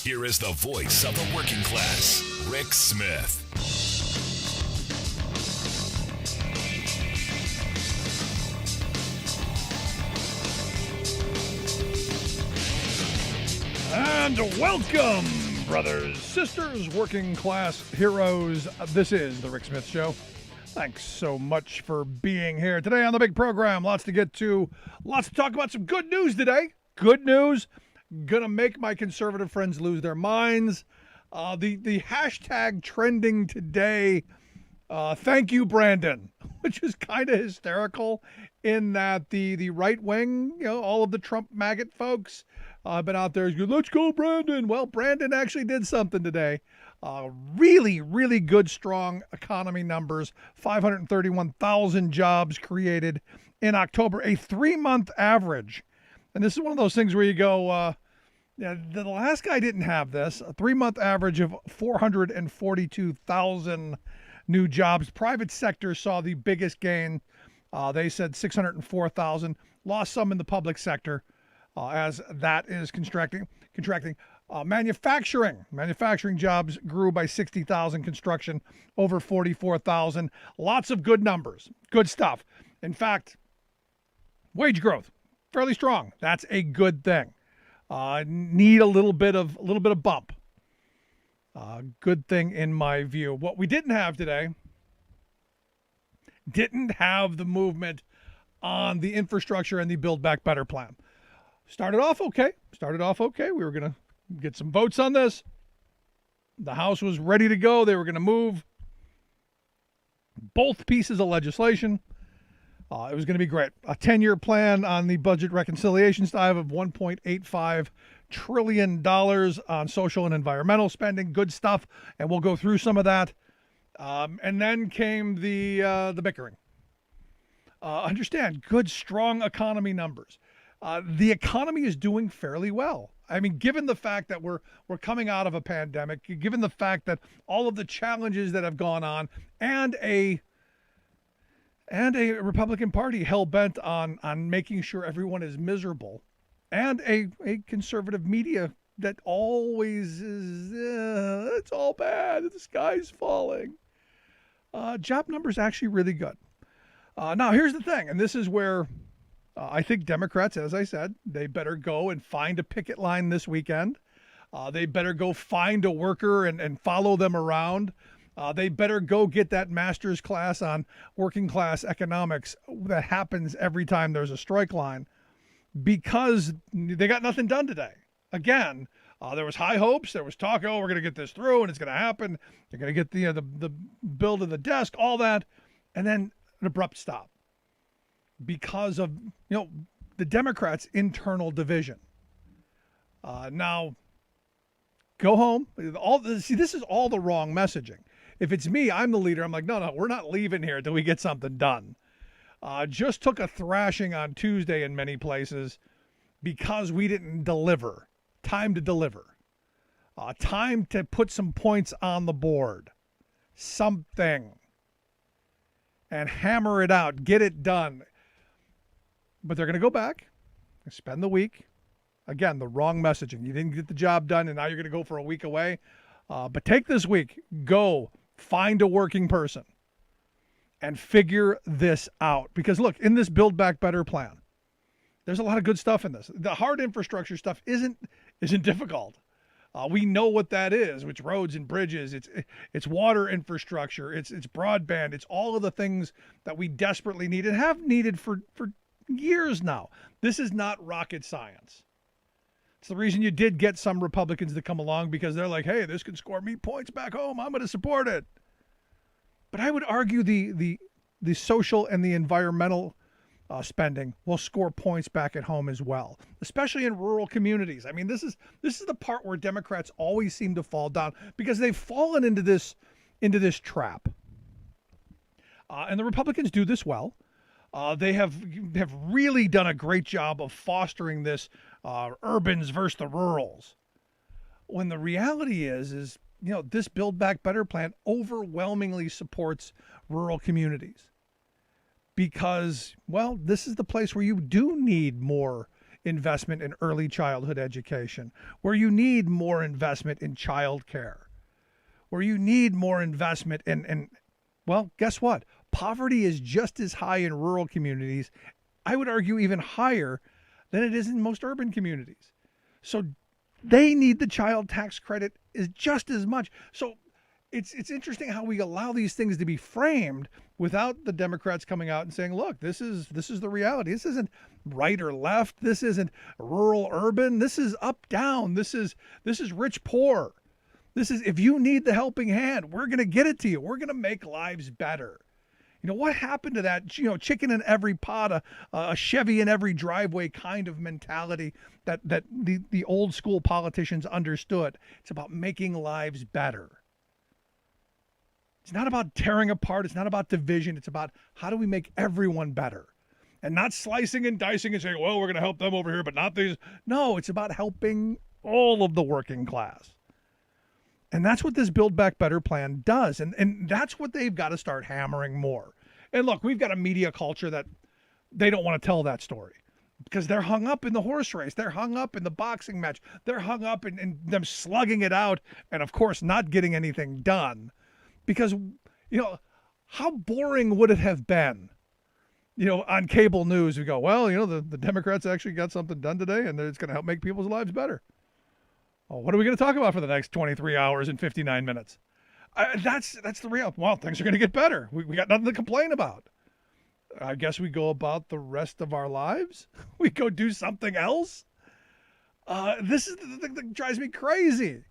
Here is the voice of the working class, Rick Smith. And welcome, brothers, sisters, working class heroes. This is the Rick Smith Show. Thanks so much for being here today on the big program. Lots to get to. Lots to talk about. Some good news today. Good news. Gonna make my conservative friends lose their minds. The hashtag trending today, thank you, Brandon, which is kind of hysterical in that the right wing, all of the Trump maggot folks, been out there, let's go, Brandon. Well, Brandon actually did something today. Really, really good, strong economy numbers. 531,000 jobs created in October, a 3-month average. And this is one of those things where you go, the last guy didn't have this. A 3-month average of 442,000 new jobs. Private sector saw the biggest gain. They said 604,000. Lost some in the public sector as that is contracting. Manufacturing jobs grew by 60,000. Construction over 44,000. Lots of good numbers. Good stuff. In fact, wage growth fairly strong. That's a good thing. Need a little bit of bump. Good thing in my view. What we didn't have today, didn't have the movement on the infrastructure and the Build Back Better plan. Started off okay. We were going to get some votes on this. The House was ready to go. They were going to move both pieces of legislation. It was going to be great. A 10-year plan on the budget reconciliation side of $1.85 trillion on social and environmental spending. Good stuff. And we'll go through some of that. And then came the bickering. Understand, good, strong economy numbers. The economy is doing fairly well. I mean, given the fact that we're coming out of a pandemic, given the fact that all of the challenges that have gone on, and a Republican Party hell-bent on making sure everyone is miserable, and a conservative media that always is, it's all bad, the sky's falling. Job numbers actually really good. Now, here's the thing, and this is where I think Democrats, as I said, they better go and find a picket line this weekend. They better go find a worker and follow them around. They better go get that master's class on working class economics that happens every time there's a strike line, because they got nothing done today. Again, there was high hopes. There was talk, we're going to get this through and it's going to happen. They're going to get the bill to the desk, all that, and then an abrupt stop because of the Democrats' internal division. Now, go home. This is all the wrong messaging. If it's me, I'm the leader. I'm like, no, we're not leaving here until we get something done. Just took a thrashing on Tuesday in many places because we didn't deliver. Time to deliver. Time to put some points on the board. Something. And hammer it out. Get it done. But they're going to go back, spend the week. Again, the wrong messaging. You didn't get the job done, and now you're going to go for a week away. But take this week. Go find a working person and figure this out. Because, look, in this Build Back Better plan, there's a lot of good stuff in this. The hard infrastructure stuff isn't difficult. We know what that is, which roads and bridges, it's water infrastructure, it's broadband, it's all of the things that we desperately need and have needed for years now. This is not rocket science. It's the reason you did get some Republicans to come along, because they're like, hey, this could score me points back home. I'm going to support it. But I would argue the social and the environmental spending will score points back at home as well, especially in rural communities. I mean, this is the part where Democrats always seem to fall down, because they've fallen into this trap. And the Republicans do this well. They have really done a great job of fostering this urbans versus the rurals. When the reality is this Build Back Better plan overwhelmingly supports rural communities, because, well, this is the place where you do need more investment in early childhood education, where you need more investment in child care, where you need more investment in well, guess what? Poverty is just as high in rural communities. I would argue even higher than it is in most urban communities. So they need the child tax credit is just as much. So it's interesting how we allow these things to be framed without the Democrats coming out and saying, look, this is the reality. This isn't right or left. This isn't rural urban. This is up down. This is rich poor. This is, if you need the helping hand, we're going to get it to you. We're going to make lives better. You know, what happened to that, chicken in every pot, a Chevy in every driveway kind of mentality that the old school politicians understood? It's about making lives better. It's not about tearing apart. It's not about division. It's about how do we make everyone better? And not slicing and dicing and saying, well, we're going to help them over here, but not these. No, it's about helping all of the working class. And that's what this Build Back Better plan does. And that's what they've got to start hammering more. And look, we've got a media culture that they don't want to tell that story because they're hung up in the horse race. They're hung up in the boxing match. They're hung up in them slugging it out and, of course, not getting anything done. Because, how boring would it have been, on cable news? We go, well, the Democrats actually got something done today and it's going to help make people's lives better. Oh, what are we going to talk about for the next 23 hours and 59 minutes? That's the real. Well, things are going to get better. We got nothing to complain about. I guess we go about the rest of our lives. We go do something else. This is the thing that drives me crazy.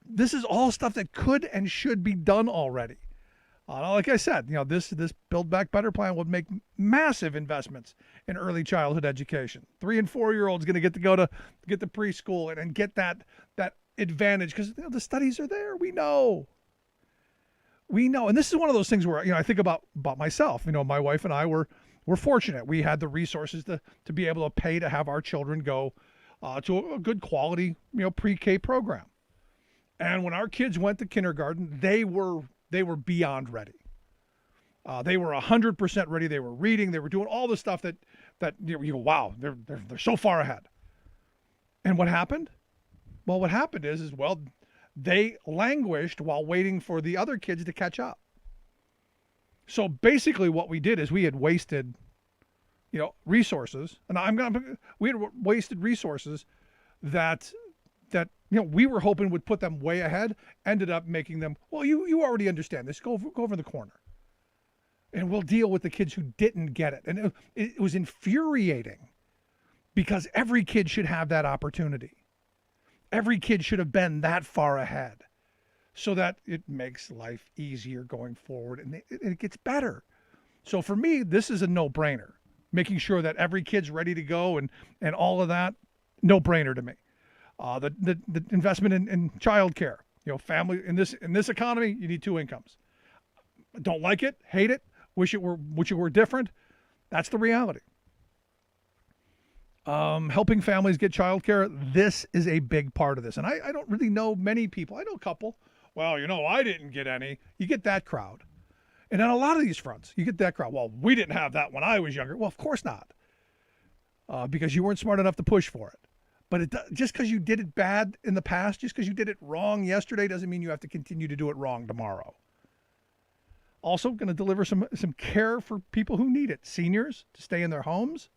This is all stuff that could and should be done already. Like I said, this Build Back Better plan would make massive investments in early childhood education. 3 and 4 year olds going to get to preschool and get that advantage because the studies are there. We know, and this is one of those things where I think about myself. My wife and I were fortunate. We had the resources to be able to pay to have our children go to a good quality pre-K program. And when our kids went to kindergarten, they were beyond ready. They were 100% ready. They were reading. They were doing all the stuff that you go, wow, they're so far ahead. And what happened? Well, what happened is they languished while waiting for the other kids to catch up. So basically, what we did is we had wasted, resources, and we had wasted resources that we were hoping would put them way ahead, ended up making them, well, you already understand this. Go over the corner. And we'll deal with the kids who didn't get it. And it was infuriating because every kid should have that opportunity. Every kid should have been that far ahead so that it makes life easier going forward and it gets better. So for me, this is a no-brainer. Making sure that every kid's ready to go and all of that, no-brainer to me. The investment in childcare, family in this economy, you need 2 incomes. Don't like it, hate it, wish it were different. That's the reality. Helping families get childcare, this is a big part of this. And I don't really know many people. I know a couple. Well, I didn't get any. You get that crowd. And on a lot of these fronts, you get that crowd. Well, we didn't have that when I was younger. Well, of course not. Because you weren't smart enough to push for it. But just because you did it bad in the past, just because you did it wrong yesterday, doesn't mean you have to continue to do it wrong tomorrow. Also, going to deliver some care for people who need it. Seniors to stay in their homes.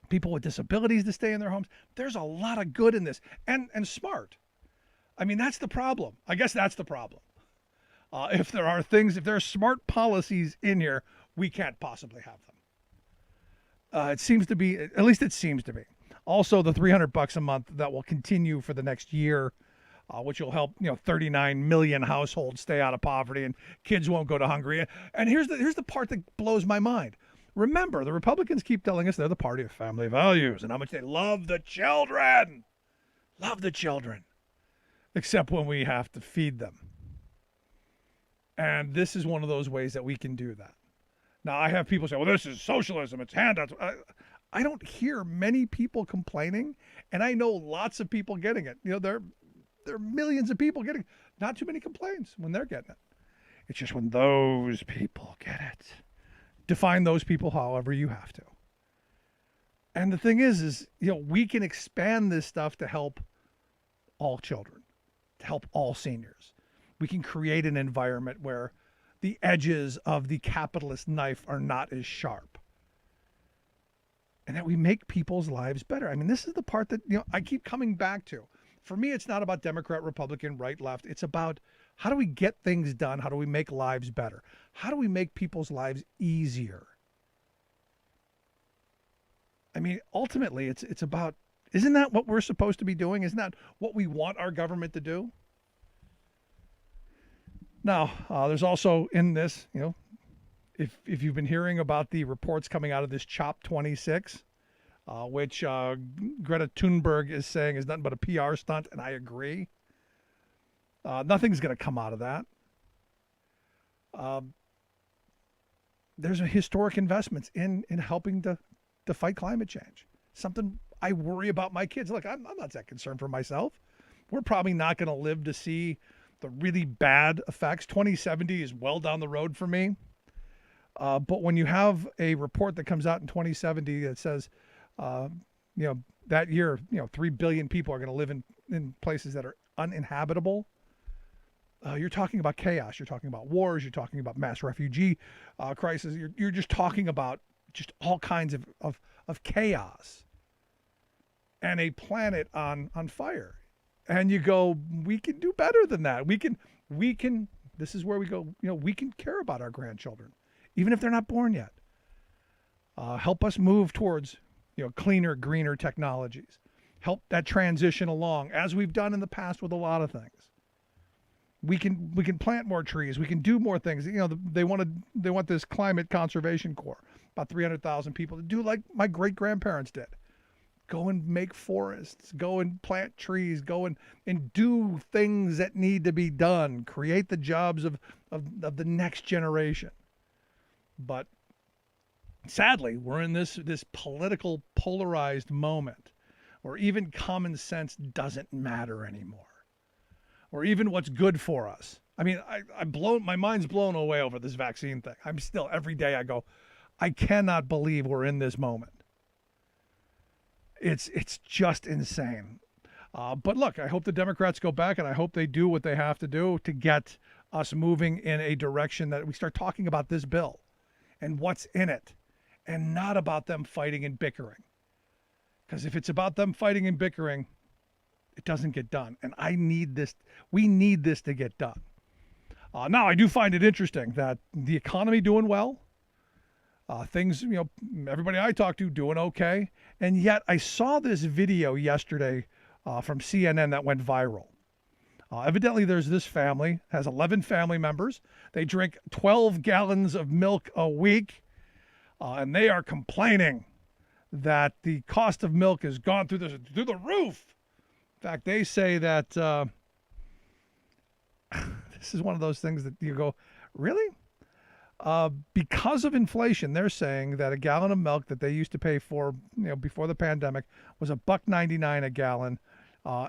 People with disabilities to stay in their homes. There's a lot of good in this. And smart. I mean, that's the problem. I guess that's the problem. If there are smart policies in here, we can't possibly have them. It seems to be, at least it seems to be. Also, the $300 a month that will continue for the next year, which will help 39 million households stay out of poverty and kids won't go to hungry. And here's the part that blows my mind. Remember, the Republicans keep telling us they're the party of family values and how much they love the children. Love the children. Except when we have to feed them. And this is one of those ways that we can do that. Now, I have people say, well, this is socialism. It's handouts. I don't hear many people complaining, and I know lots of people getting it. There are millions of people getting it. Not too many complaints when they're getting it. It's just when those people get it. Define those people however you have to. And the thing is, we can expand this stuff to help all children, to help all seniors. We can create an environment where the edges of the capitalist knife are not as sharp. And that we make people's lives better. I mean, this is the part that, I keep coming back to. For me, it's not about Democrat, Republican, right, left. It's about how do we get things done? How do we make lives better? How do we make people's lives easier? I mean, ultimately, it's about, isn't that what we're supposed to be doing? Isn't that what we want our government to do? Now, there's also in this, if you've been hearing about the reports coming out of this CHOP 26, which Greta Thunberg is saying is nothing but a PR stunt, and I agree. Nothing's going to come out of that. There's a historic investments in helping to fight climate change. Something I worry about my kids. Look, I'm not that concerned for myself. We're probably not going to live to see the really bad effects. 2070 is well down the road for me. But when you have a report that comes out in 2070 that says, that year, 3 billion people are going to live in places that are uninhabitable, you're talking about chaos. You're talking about wars. You're talking about mass refugee crisis. You're just talking about just all kinds of chaos and a planet on fire. And you go, we can do better than that. We can, this is where we go, we can care about our grandchildren, even if they're not born yet. Help us move towards, cleaner, greener technologies. Help that transition along, as we've done in the past with a lot of things. We can plant more trees. We can do more things. They want this climate conservation corps, about 300,000 people, to do like my great grandparents did. Go and make forests, go and plant trees, go and do things that need to be done, create the jobs of the next generation. But sadly, we're in this political polarized moment where even common sense doesn't matter anymore, or even what's good for us. I mean, my mind's blown away over this vaccine thing. I'm still, every day I go, I cannot believe we're in this moment. It's just insane. But look, I hope the Democrats go back, and I hope they do what they have to do to get us moving in a direction that we start talking about this bill and what's in it, and not about them fighting and bickering. Because if it's about them fighting and bickering, it doesn't get done. And we need this to get done. Now, I do find it interesting that the economy doing well, things, everybody I talk to doing okay. And yet I saw this video yesterday from CNN that went viral. Evidently, there's this family, has 11 family members. They drink 12 gallons of milk a week, and they are complaining that the cost of milk has gone through the roof. In fact, they say that this is one of those things that you go, really? Because of inflation, they're saying that a gallon of milk that they used to pay for, before the pandemic, was $1.99 a gallon,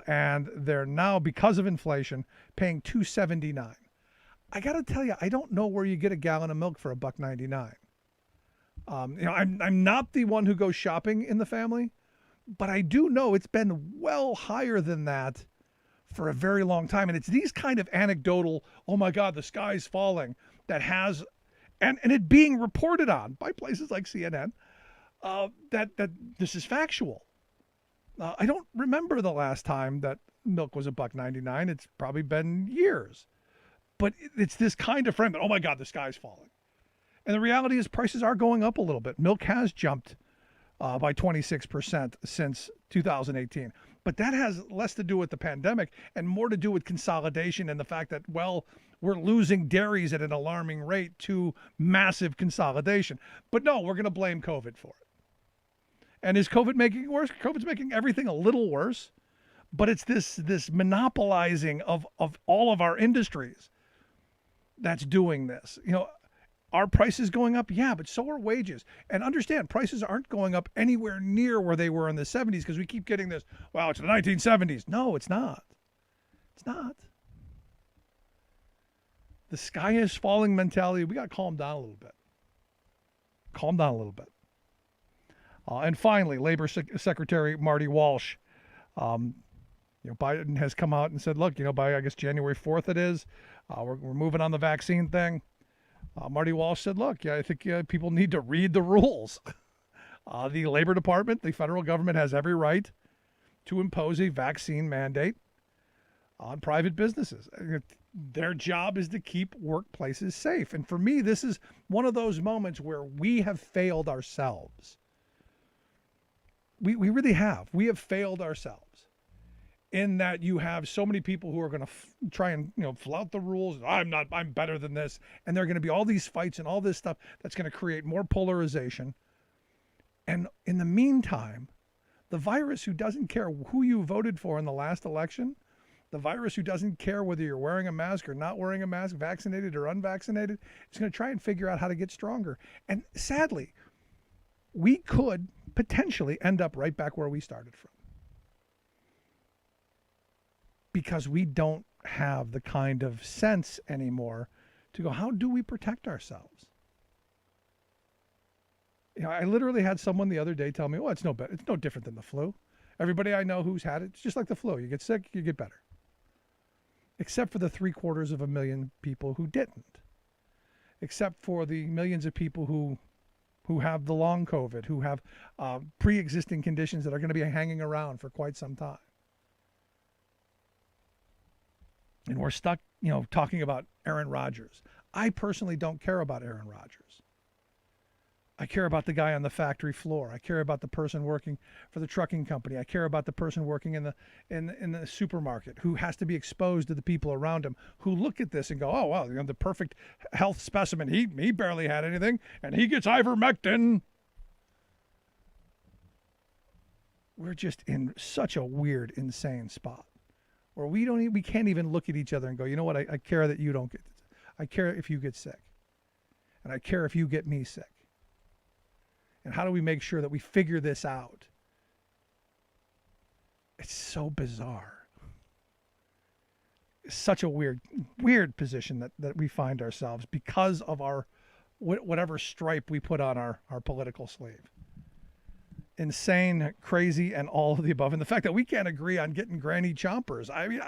and they're now, because of inflation, paying $2.79. I got to tell you, I don't know where you get a gallon of milk for $1.99. I'm not the one who goes shopping in the family, but I do know it's been well higher than that for a very long time. And it's these kind of anecdotal, oh my God, the sky's falling, that has, and it being reported on by places like CNN, that this is factual. I don't remember the last time that milk was $1.99. It's probably been years. But it's this kind of frame that, oh my God, the sky's falling. And the reality is prices are going up a little bit. Milk has jumped by 26% since 2018. But that has less to do with the pandemic and more to do with consolidation and the fact that, well, we're losing dairies at an alarming rate to massive consolidation. But no, we're going to blame COVID for it. And is COVID making it worse? COVID's making everything a little worse. But it's this monopolizing of all of our industries that's doing this. Are prices going up? Yeah, but so are wages. And understand, prices aren't going up anywhere near where they were in the 70s, because we keep getting this, wow, it's the 1970s. No, it's not. It's not. The sky is falling mentality, we got to calm down a little bit. Calm down a little bit. And finally, Labor Secretary Marty Walsh, Biden has come out and said, look, by, I guess, January 4th it is, we're moving on the vaccine thing. Marty Walsh said, look, I think people need to read the rules. The Labor Department, the federal government, has every right to impose a vaccine mandate on private businesses. Their job is to keep workplaces safe. And for me, this is one of those moments where we have failed ourselves. We really have. We have failed ourselves in that you have so many people who are going to try and, flout the rules. I'm better than this. And there are going to be all these fights and all this stuff that's going to create more polarization. And in the meantime, the virus who doesn't care who you voted for in the last election, the virus who doesn't care whether you're wearing a mask or not wearing a mask, vaccinated or unvaccinated, is going to try and figure out how to get stronger. And sadly, we could potentially end up right back where we started from. Because we don't have the kind of sense anymore to go, how do we protect ourselves? I literally had someone the other day tell me, it's no different than the flu. Everybody I know who's had it, it's just like the flu. You get sick, you get better. Except for the 750,000 people who didn't. Except for the millions of people who have the long COVID, who have pre-existing conditions that are going to be hanging around for quite some time. And we're stuck, talking about Aaron Rodgers. I personally don't care about Aaron Rodgers. I care about the guy on the factory floor. I care about the person working for the trucking company. I care about the person working in the supermarket who has to be exposed to the people around him who look at this and go, oh, wow, the perfect health specimen. He barely had anything, and he gets ivermectin. We're just in such a weird, insane spot where we can't even look at each other and go, you know what, I care that you don't get this. I care if you get sick. And I care if you get me sick. And how do we make sure that we figure this out? It's so bizarre. It's such a weird position that we find ourselves because of our whatever stripe we put on our political sleeve. Insane, crazy, and all of the above. And the fact that we can't agree on getting granny chompers. I mean,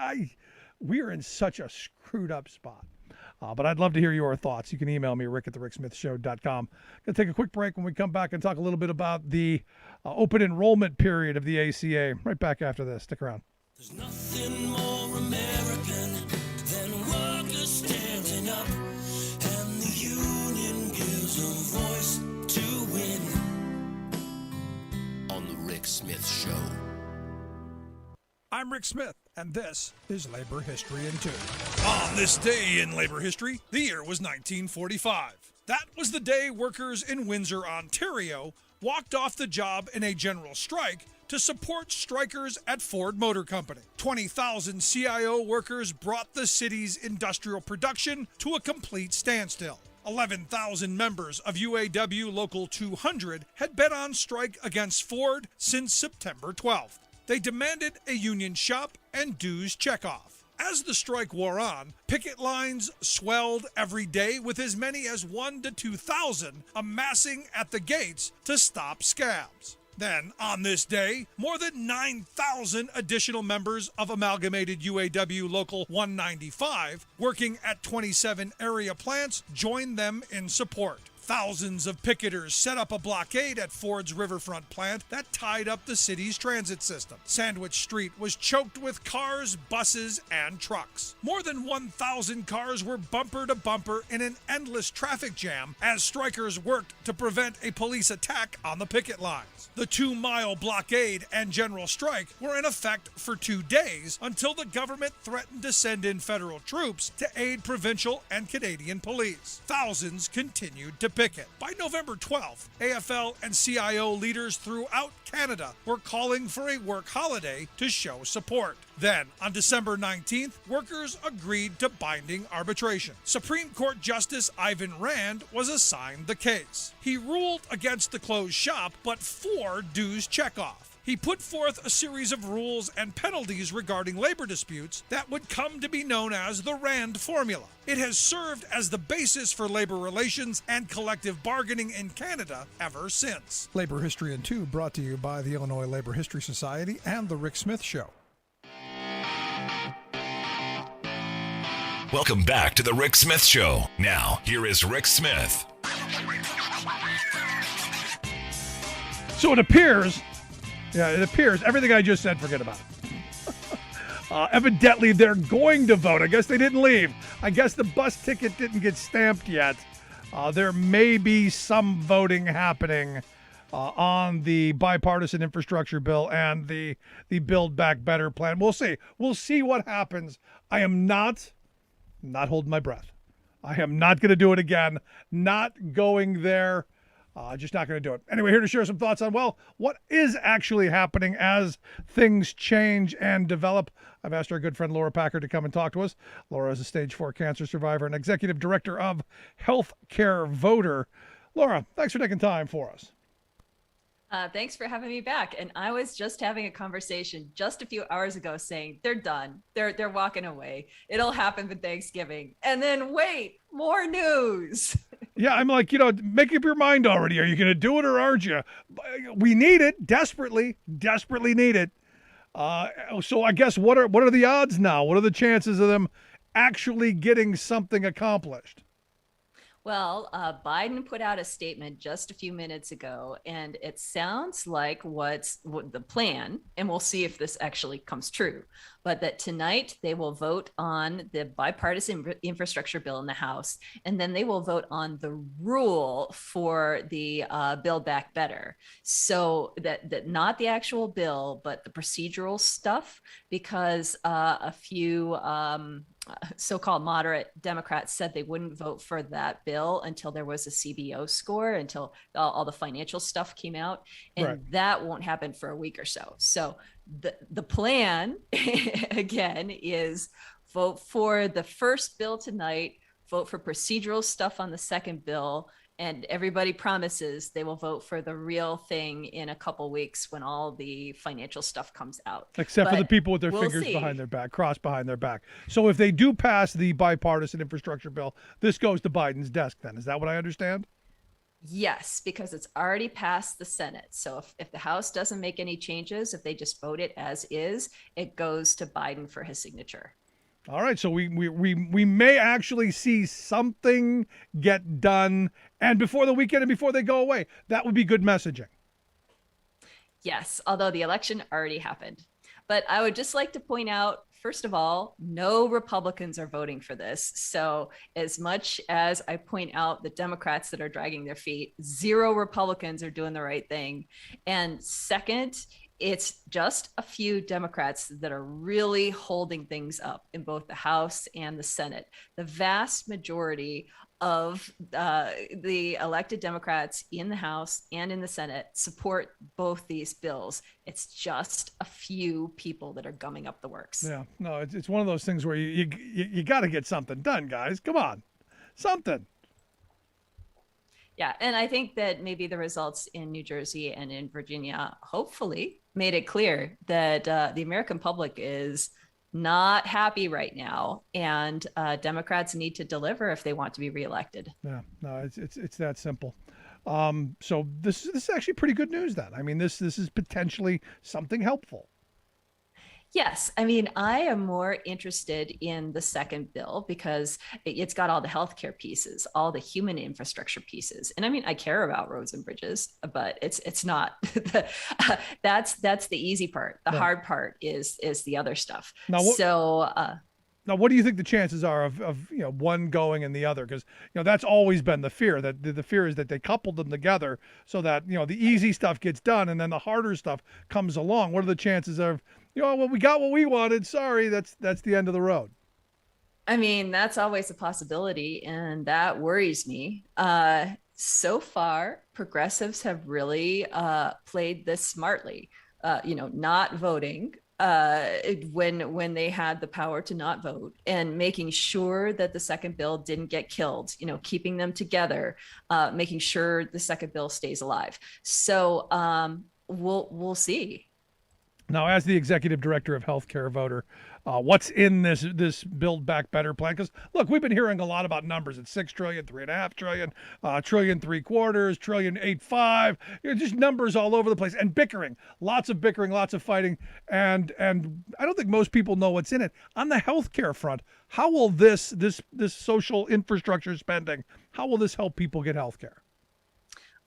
we are in such a screwed up spot. But I'd love to hear your thoughts. You can email me, rick@thericksmithshow.com. Going to take a quick break. When we come back and talk a little bit about the open enrollment period of the ACA. Right back after this. Stick around. There's nothing more American than workers standing up, and the union gives a voice to win. On the Rick Smith Show. I'm Rick Smith, and this is Labor History in 2. On this day in labor history, the year was 1945. That was the day workers in Windsor, Ontario, walked off the job in a general strike to support strikers at Ford Motor Company. 20,000 CIO workers brought the city's industrial production to a complete standstill. 11,000 members of UAW Local 200 had been on strike against Ford since September 12th. They demanded a union shop and dues checkoff. As the strike wore on, picket lines swelled every day with as many as 1,000 to 2,000 amassing at the gates to stop scabs. Then, on this day, more than 9,000 additional members of Amalgamated UAW Local 195, working at 27 area plants, joined them in support. Thousands of picketers set up a blockade at Ford's riverfront plant that tied up the city's transit system. Sandwich Street was choked with cars, buses, and trucks. More than 1,000 cars were bumper to bumper in an endless traffic jam as strikers worked to prevent a police attack on the picket lines. The 2-mile blockade and general strike were in effect for 2 days until the government threatened to send in federal troops to aid provincial and Canadian police. Thousands continued to picket. By November 12th, AFL and CIO leaders throughout Canada were calling for a work holiday to show support. Then, on December 19th, workers agreed to binding arbitration. Supreme Court Justice Ivan Rand was assigned the case. He ruled against the closed shop, but for dues checkoff. he put forth a series of rules and penalties regarding labor disputes that would come to be known as the Rand Formula. It has served as the basis for labor relations and collective bargaining in Canada ever since. Labor History in 2 brought to you by the Illinois Labor History Society and The Rick Smith Show. Welcome back to the Rick Smith Show. Now, here is Rick Smith. So it appears everything I just said, forget about it. Evidently, they're going to vote. I guess they didn't leave. I guess the bus ticket didn't get stamped yet. There may be some voting happening on the bipartisan infrastructure bill and the Build Back Better plan. We'll see. We'll see what happens. I am not holding my breath. I am not going to do it again. Not going there. Just not going to do it. Anyway, here to share some thoughts on, well, what is actually happening as things change and develop. I've asked our good friend Laura Packard to come and talk to us. Laura is a stage 4 cancer survivor and executive director of Healthcare Voter. Laura, thanks for taking time for us. Thanks for having me back. And I was just having a conversation just a few hours ago saying they're done. They're walking away. It'll happen for Thanksgiving. And then wait, more news. Yeah, I'm like, make up your mind already. Are you going to do it or aren't you? We need it desperately need it. So I guess what are the odds now? What are the chances of them actually getting something accomplished? Well, Biden put out a statement just a few minutes ago, and it sounds like what the plan, and we'll see if this actually comes true, but that tonight they will vote on the bipartisan infrastructure bill in the House, and then they will vote on the rule for the Build Back Better. So that not the actual bill, but the procedural stuff, because a few so-called moderate Democrats said they wouldn't vote for that bill until there was a CBO score, until all the financial stuff came out. And right. That won't happen for a week or so. So the plan, again, is vote for the first bill tonight, vote for procedural stuff on the second bill, and everybody promises they will vote for the real thing in a couple weeks when all the financial stuff comes out. Except for the people with their fingers behind their back, crossed behind their back. So if they do pass the bipartisan infrastructure bill, this goes to Biden's desk then. Is that what I understand? Yes, because it's already passed the Senate. So if the House doesn't make any changes, if they just vote it as is, it goes to Biden for his signature. All right, so we may actually see something get done, and before the weekend and before they go away. That would be good messaging. Yes, although the election already happened. But I would just like to point out, first of all, no Republicans are voting for this. So as much as I point out the Democrats that are dragging their feet, 0 Republicans are doing the right thing. And second, it's just a few Democrats that are really holding things up in both the House and the Senate. The vast majority of the elected Democrats in the House and in the Senate support both these bills. It's just a few people that are gumming up the works. Yeah, no, it's one of those things where you got to get something done, guys. Come on, something. Yeah, and I think that maybe the results in New Jersey and in Virginia hopefully made it clear that the American public is not happy right now, and Democrats need to deliver if they want to be reelected. Yeah, no, it's that simple. So this is actually pretty good news then. I mean, this is potentially something helpful. Yes. I mean, I am more interested in the second bill because it's got all the healthcare pieces, all the human infrastructure pieces. And I mean, I care about roads and bridges, but it's not that's the easy part. The hard part is the other stuff. Now, now, what do you think the chances are of one going and the other? Because that's always been the fear. That the fear is that they coupled them together so that the easy stuff gets done and then the harder stuff comes along. What are the chances of well, we got what we wanted. Sorry, that's the end of the road. I mean, that's always a possibility, and that worries me. So far, progressives have really played this smartly. Not voting when they had the power to not vote, and making sure that the second bill didn't get killed, keeping them together, making sure the second bill stays alive. So we'll see. Now, as the executive director of healthcare voter, what's in this Build Back Better plan? Because look, we've been hearing a lot about numbers. It's 6 trillion, 3.5 trillion, trillion 3/4, trillion 8.5. Just numbers all over the place and bickering, lots of bickering, lots of fighting, and I don't think most people know what's in it. On the healthcare front, how will this social infrastructure spending, how will this help people get healthcare?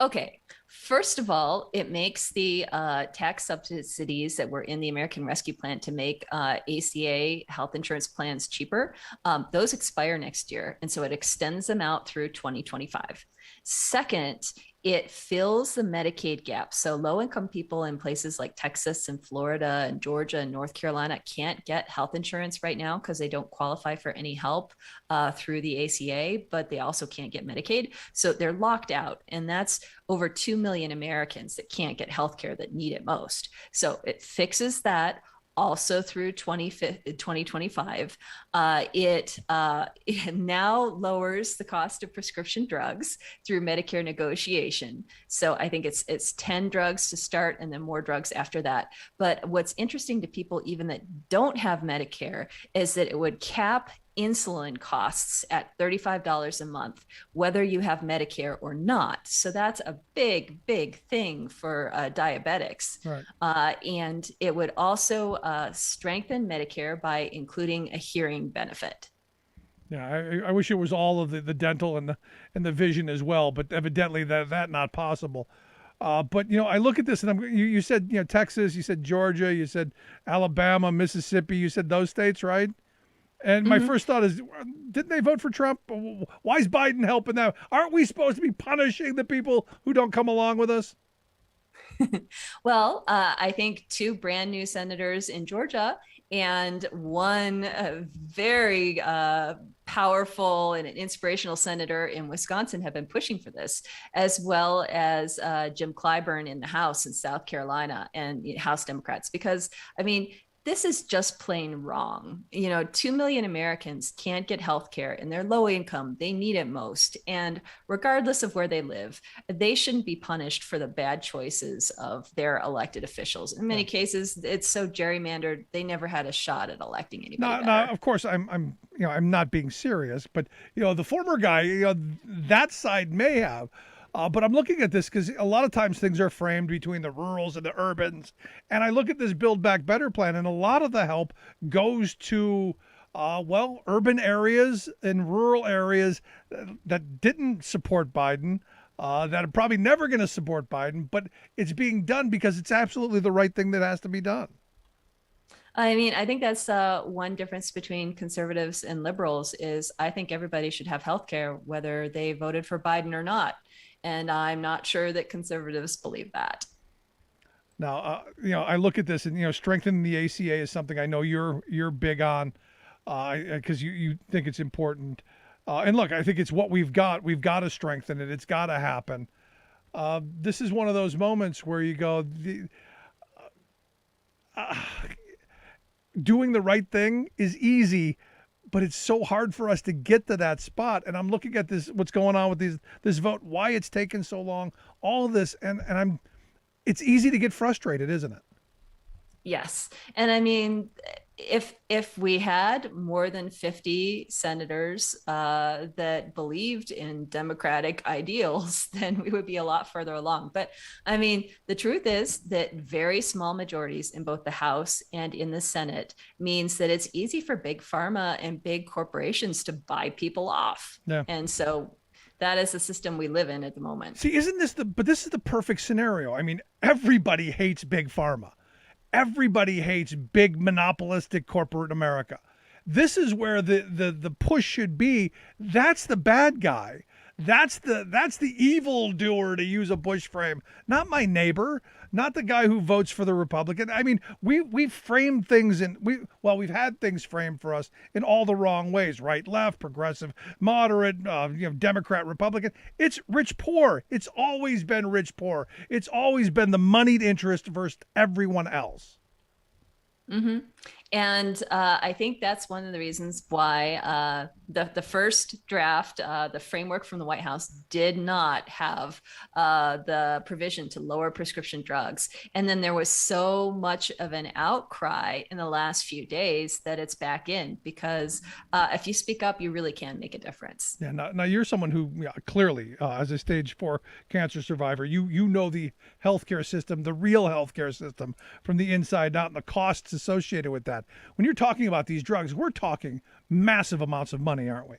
Okay. First of all, it makes the tax subsidies that were in the American Rescue Plan to make ACA health insurance plans cheaper. Those expire next year. And so it extends them out through 2025. Second, it fills the Medicaid gap. So low-income people in places like Texas and Florida and Georgia and North Carolina can't get health insurance right now because they don't qualify for any help through the ACA, but they also can't get Medicaid. So they're locked out. And that's over 2 million Americans that can't get health care that need it most. So it fixes that. Also through 2025, it now lowers the cost of prescription drugs through Medicare negotiation. So I think it's 10 drugs to start and then more drugs after that. But what's interesting to people even that don't have Medicare is that it would cap insulin costs at $35 a month, whether you have Medicare or not. So that's a big, big thing for diabetics. Right. And it would also strengthen Medicare by including a hearing benefit. Yeah, I wish it was all of the dental and the vision as well, but evidently that not possible. But I look at this and you said Texas, you said Georgia, you said Alabama, Mississippi, you said those states, right? And my first thought is, didn't they vote for Trump? Why is Biden helping them? Aren't we supposed to be punishing the people who don't come along with us? Well, I think 2 brand new senators in Georgia and one very powerful and an inspirational senator in Wisconsin have been pushing for this, as well as Jim Clyburn in the House in South Carolina and House Democrats, because, I mean, this is just plain wrong. 2 million Americans can't get health care and they're low income. They need it most. And regardless of where they live, they shouldn't be punished for the bad choices of their elected officials. In many cases, it's so gerrymandered, they never had a shot at electing anybody. Now, of course, I'm not being serious, but the former guy, that side may have. But I'm looking at this because a lot of times things are framed between the rurals and the urbans. And I look at this Build Back Better plan, and a lot of the help goes to, urban areas and rural areas that didn't support Biden, that are probably never going to support Biden. But it's being done because it's absolutely the right thing that has to be done. I mean, I think that's one difference between conservatives and liberals is I think everybody should have health care, whether they voted for Biden or not. And I'm not sure that conservatives believe that. Now, I look at this and, strengthening the ACA is something I know you're big on because you think it's important. And look, I think it's what we've got. We've got to strengthen it. It's got to happen. This is one of those moments where you go, doing the right thing is easy, but it's so hard for us to get to that spot. And I'm looking at this, what's going on with this vote, why it's taken so long, all of this. And it's easy to get frustrated, isn't it? Yes. And I mean, if we had more than 50 senators that believed in democratic ideals, then we would be a lot further along. But I mean, the truth is that very small majorities in both the House and in the Senate means that it's easy for big pharma and big corporations to buy people off. Yeah. And so that is the system we live in at the moment. See, but this is the perfect scenario. I mean, everybody hates big pharma. Everybody hates big monopolistic corporate America. This is where the push should be. That's the bad guy. That's the evildoer, to use a Bush frame. Not my neighbor, not the guy who votes for the Republican. I mean, we've framed things we've had things framed for us in all the wrong ways, right, left, progressive, moderate, Democrat, Republican. It's rich, poor. It's always been rich, poor. It's always been the moneyed interest versus everyone else. Mm-hmm. And I think that's one of the reasons why the first draft, the framework from the White House, did not have the provision to lower prescription drugs. And then there was so much of an outcry in the last few days that it's back in, because if you speak up, you really can make a difference. Yeah. Now you're someone who clearly, as a stage 4 cancer survivor, you know the healthcare system, the real healthcare system, from the inside out, and the costs associated with that. When you're talking about these drugs, we're talking massive amounts of money, aren't we?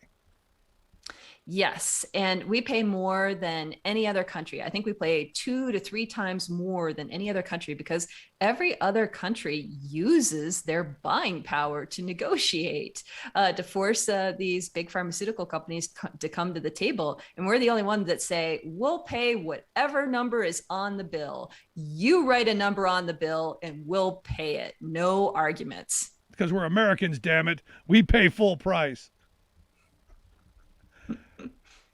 Yes. And we pay more than any other country. I think we pay 2 to 3 times more than any other country, because every other country uses their buying power to negotiate, to force these big pharmaceutical companies to come to the table. And we're the only ones that say, we'll pay whatever number is on the bill. You write a number on the bill and we'll pay it. No arguments. Because we're Americans, damn it. We pay full price.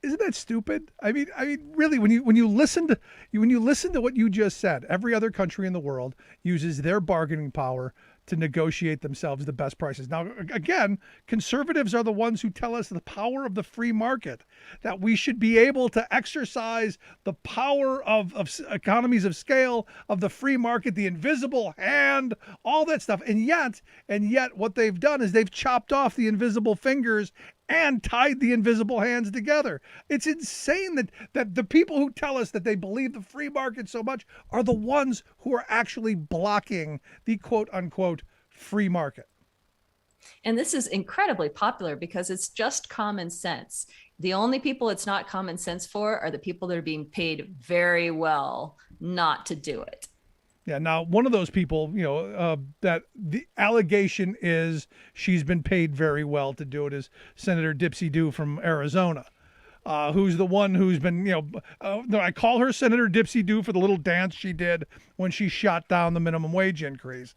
Isn't that stupid? I mean, really, when you listen to what you just said, every other country in the world uses their bargaining power to negotiate themselves the best prices. Now, again, conservatives are the ones who tell us the power of the free market, that we should be able to exercise the power of economies of scale, of the free market, the invisible hand, all that stuff. And yet what they've done is they've chopped off the invisible fingers and tied the invisible hands together. It's insane that the people who tell us that they believe the free market so much are the ones who are actually blocking the quote unquote free market. And this is incredibly popular because it's just common sense. The only people it's not common sense for are the people that are being paid very well not to do it. Yeah. Now, one of those people, that the allegation is she's been paid very well to do it, is Senator Dipsy Doo from Arizona, who's the one who's been, I call her Senator Dipsy Doo for the little dance she did when she shot down the minimum wage increase,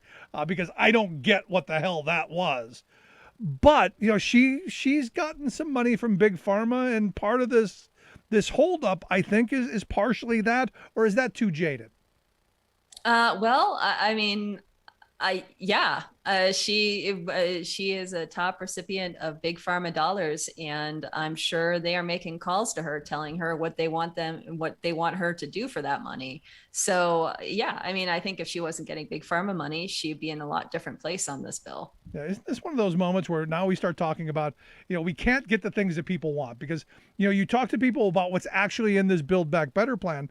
because I don't get what the hell that was. But, she's gotten some money from Big Pharma, and part of this holdup, I think, is partially that, or is that too jaded? She is a top recipient of Big Pharma dollars, and I'm sure they are making calls to her, telling her what they want her to do for that money. So yeah, I think if she wasn't getting Big Pharma money, she'd be in a lot different place on this bill. Yeah, isn't this one of those moments where now we start talking about, we can't get the things that people want, because, you talk to people about what's actually in this Build Back Better plan.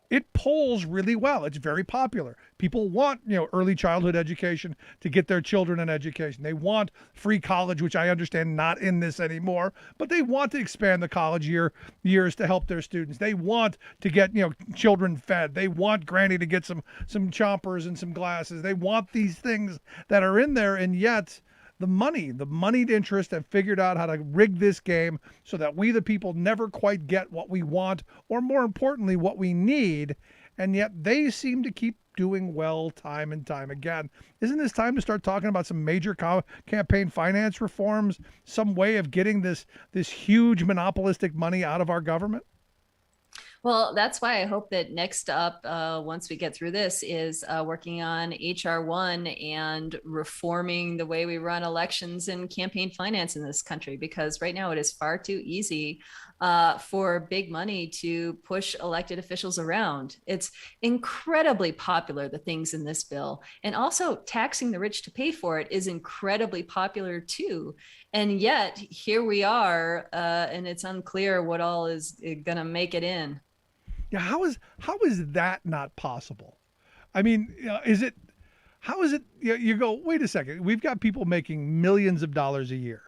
It polls really well. It's very popular. People want, early childhood education to get their children an education. They want free college, which I understand not in this anymore, but they want to expand the college years to help their students. They want to get, children fed. They want Granny to get some chompers and some glasses. They want these things that are in there, and yet the moneyed interest have figured out how to rig this game so that we, the people, never quite get what we want, or more importantly, what we need. And yet they seem to keep doing well time and time again. Isn't this time to start talking about some major campaign finance reforms, some way of getting this huge monopolistic money out of our government? Well, that's why I hope that next up, once we get through this, is working on HR 1 and reforming the way we run elections and campaign finance in this country, because right now it is far too easy for big money to push elected officials around. It's incredibly popular, the things in this bill. And also taxing the rich to pay for it is incredibly popular too. And yet here we are, and it's unclear what all is going to make it in. Yeah, how is that not possible? How is it, you go, wait a second, we've got people making millions of dollars a year,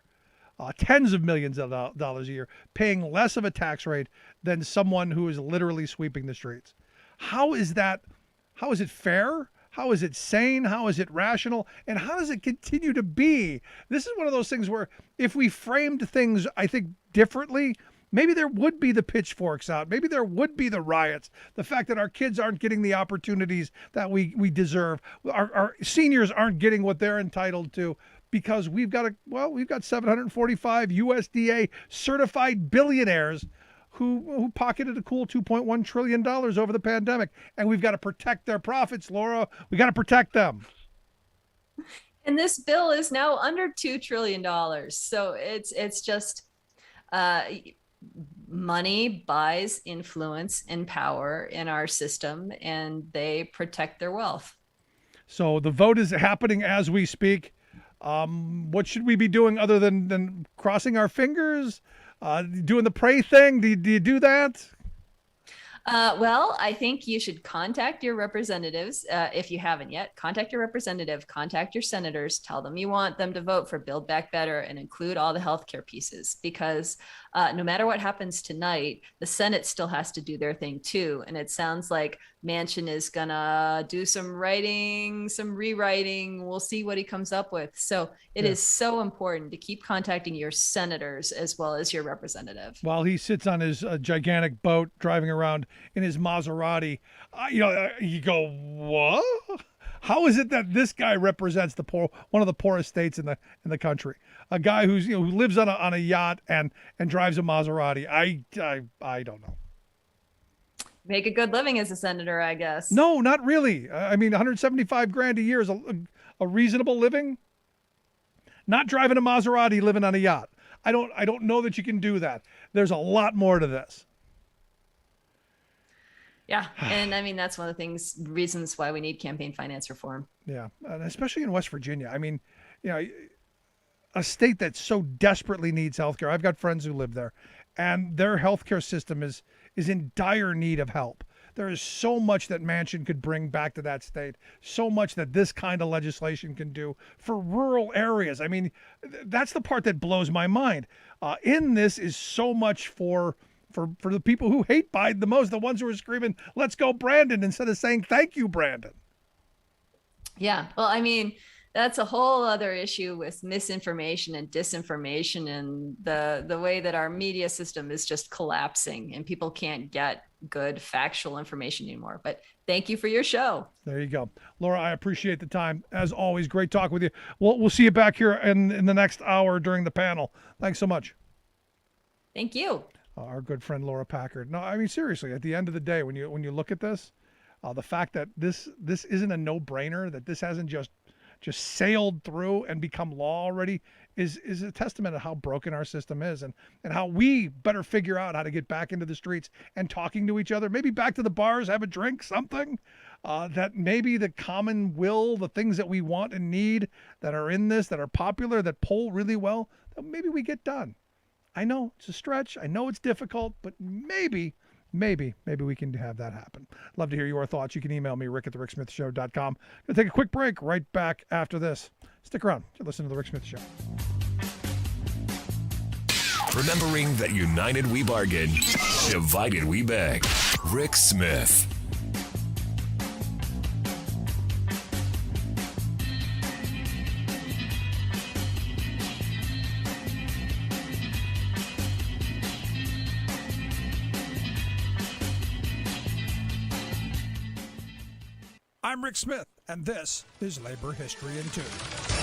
tens of millions of dollars a year, paying less of a tax rate than someone who is literally sweeping the streets. How is it fair? How is it sane? How is it rational? And how does it continue to be? This is one of those things where if we framed things, I think, differently, maybe there would be the pitchforks out. Maybe there would be the riots. The fact that our kids aren't getting the opportunities that we deserve. Our seniors aren't getting what they're entitled to because we've got 745 USDA certified billionaires who pocketed a cool $2.1 trillion over the pandemic. And we've got to protect their profits, Laura. We got to protect them. And this bill is now under $2 trillion. So it's just money buys influence and power in our system, and they protect their wealth. So the vote is happening as we speak. What should we be doing other than crossing our fingers, doing the pray thing? Do you do that? Well, I think you should contact your representatives. If you haven't yet, contact your representative, contact your senators, tell them you want them to vote for Build Back Better and include all the healthcare pieces, because no matter what happens tonight, the Senate still has to do their thing too. And it sounds like Manchin is gonna do some writing, some rewriting. We'll see what he comes up with. So it is so important to keep contacting your senators as well as your representative. While he sits on his gigantic boat driving around in his Maserati, you go, what? How is it that this guy represents the poor, one of the poorest states in the country? A guy who lives on a yacht and drives a Maserati. I don't know. Make a good living as a senator, I guess. No, not really. I mean, 175 grand a year is a reasonable living. Not driving a Maserati, living on a yacht. I don't know that you can do that. There's a lot more to this. Yeah, and I mean that's one of the reasons why we need campaign finance reform. Yeah, and especially in West Virginia. I mean, a state that so desperately needs healthcare. I've got friends who live there, and their healthcare system is in dire need of help. There is so much that Manchin could bring back to that state, so much that this kind of legislation can do for rural areas. I mean, that's the part that blows my mind. In this is so much for the people who hate Biden the most, the ones who are screaming, "Let's go, Brandon," instead of saying, "Thank you, Brandon." Yeah, well, I mean, that's a whole other issue with misinformation and disinformation, and the way that our media system is just collapsing and people can't get good factual information anymore. But thank you for your show. There you go. Laura, I appreciate the time. As always, great talk with you. We'll see you back here in the next hour during the panel. Thanks so much. Thank you. Our good friend Laura Packard. No, I mean, seriously, at the end of the day, when you look at this, the fact that this isn't a no-brainer, that this hasn't just sailed through and become law already is a testament of how broken our system is, and how we better figure out how to get back into the streets and talking to each other, maybe back to the bars, have a drink, something, that maybe the common will, the things that we want and need that are in this, that are popular, that poll really well, that maybe we get done. I know it's a stretch. I know it's difficult, but maybe we can have that happen. Love to hear your thoughts. You can email me, rick@thericksmithshow.com. Gonna take a quick break. Right back after this. Stick around to listen to The Rick Smith Show. Remembering that united we bargain, divided we beg. Rick Smith. I'm Rick Smith, and this is Labor History in 2.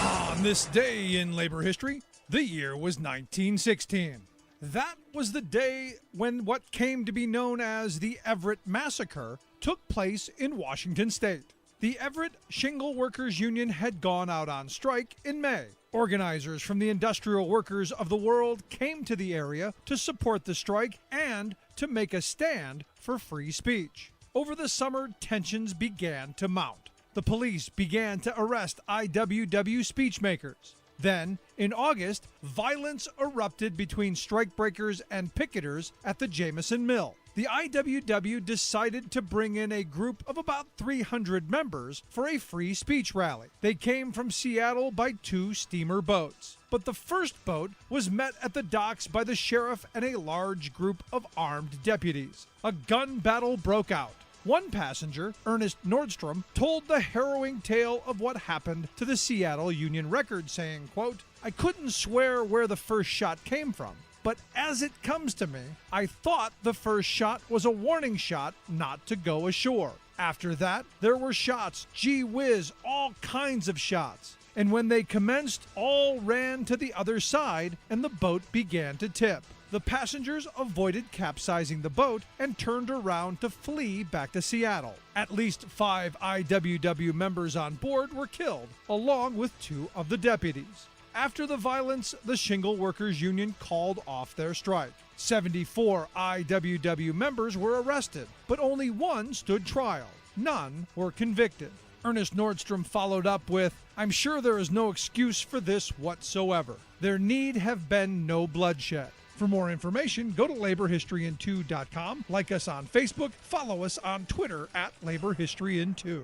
On this day in labor history, the year was 1916. That was the day when what came to be known as the Everett Massacre took place in Washington State. The Everett Shingle Workers Union had gone out on strike in May. Organizers from the industrial workers of the world came to the area to support the strike and to make a stand for free speech. Over the summer, tensions began to mount. The police began to arrest IWW speechmakers. Then, in August, violence erupted between strikebreakers and picketers at the Jameson Mill. The IWW decided to bring in a group of about 300 members for a free speech rally. They came from Seattle by 2 steamer boats. But the first boat was met at the docks by the sheriff and a large group of armed deputies. A gun battle broke out. One passenger, Ernest Nordstrom, told the harrowing tale of what happened to the Seattle Union Record, saying, quote, "I couldn't swear where the first shot came from, but as it comes to me, I thought the first shot was a warning shot not to go ashore. After that, there were shots, gee whiz, all kinds of shots. and when they commenced, all ran to the other side, and the boat began to tip. The passengers avoided capsizing the boat and turned around to flee back to Seattle. At least 5 IWW members on board were killed, along with 2 of the deputies. After the violence, the Shingle Workers Union called off their strike. 74 IWW members were arrested, but only 1 stood trial. None were convicted. Ernest Nordstrom followed up with, "I'm sure there is no excuse for this whatsoever. There need have been no bloodshed." For more information, go to laborhistoryin2.com, like us on Facebook, follow us on Twitter at laborhistoryin2.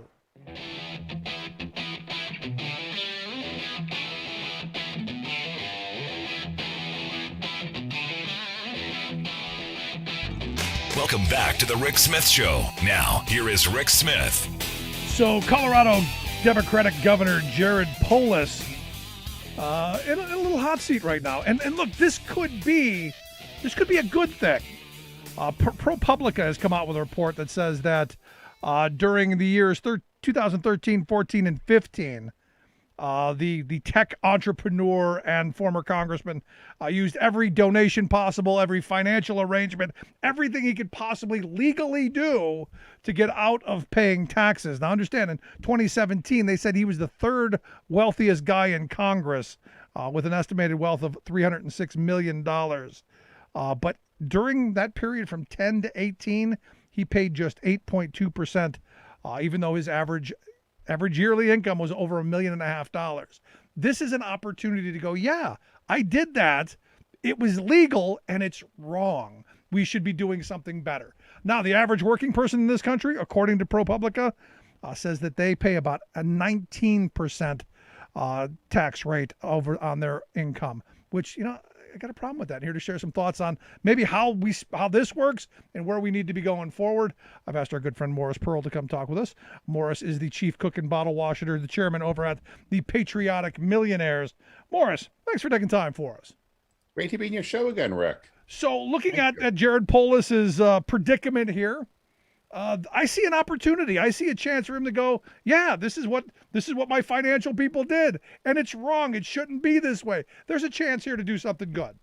Welcome back to the Rick Smith Show. Now, here is Rick Smith. So, Colorado Democratic Governor Jared Polis in a little hot seat right now. And look, this could be a good thing. ProPublica has come out with a report that says that during the years 2013, 14, and 15, the tech entrepreneur and former congressman used every donation possible, every financial arrangement, everything he could possibly legally do to get out of paying taxes. Now, understand, in 2017, they said he was the 3rd wealthiest guy in Congress with an estimated wealth of $306 million. But during that period from 10 to 18, he paid just 8.2%, even though his average yearly income was over $1.5 million. This is an opportunity to go, yeah, I did that. It was legal and it's wrong. We should be doing something better. Now, the average working person in this country, according to ProPublica, says that they pay about a 19% tax rate over on their income, which, I got a problem with that. I'm here to share some thoughts on maybe how this works and where we need to be going forward. I've asked our good friend Morris Pearl to come talk with us. Morris is the chief cook and bottle washer, the chairman over at the Patriotic Millionaires. Morris, thanks for taking time for us. Great to be in your show again, Rick. So looking at Jared Polis's predicament here, I see an opportunity. I see a chance for him to go, yeah, this is what my financial people did, and it's wrong. It shouldn't be this way. There's a chance here to do something good.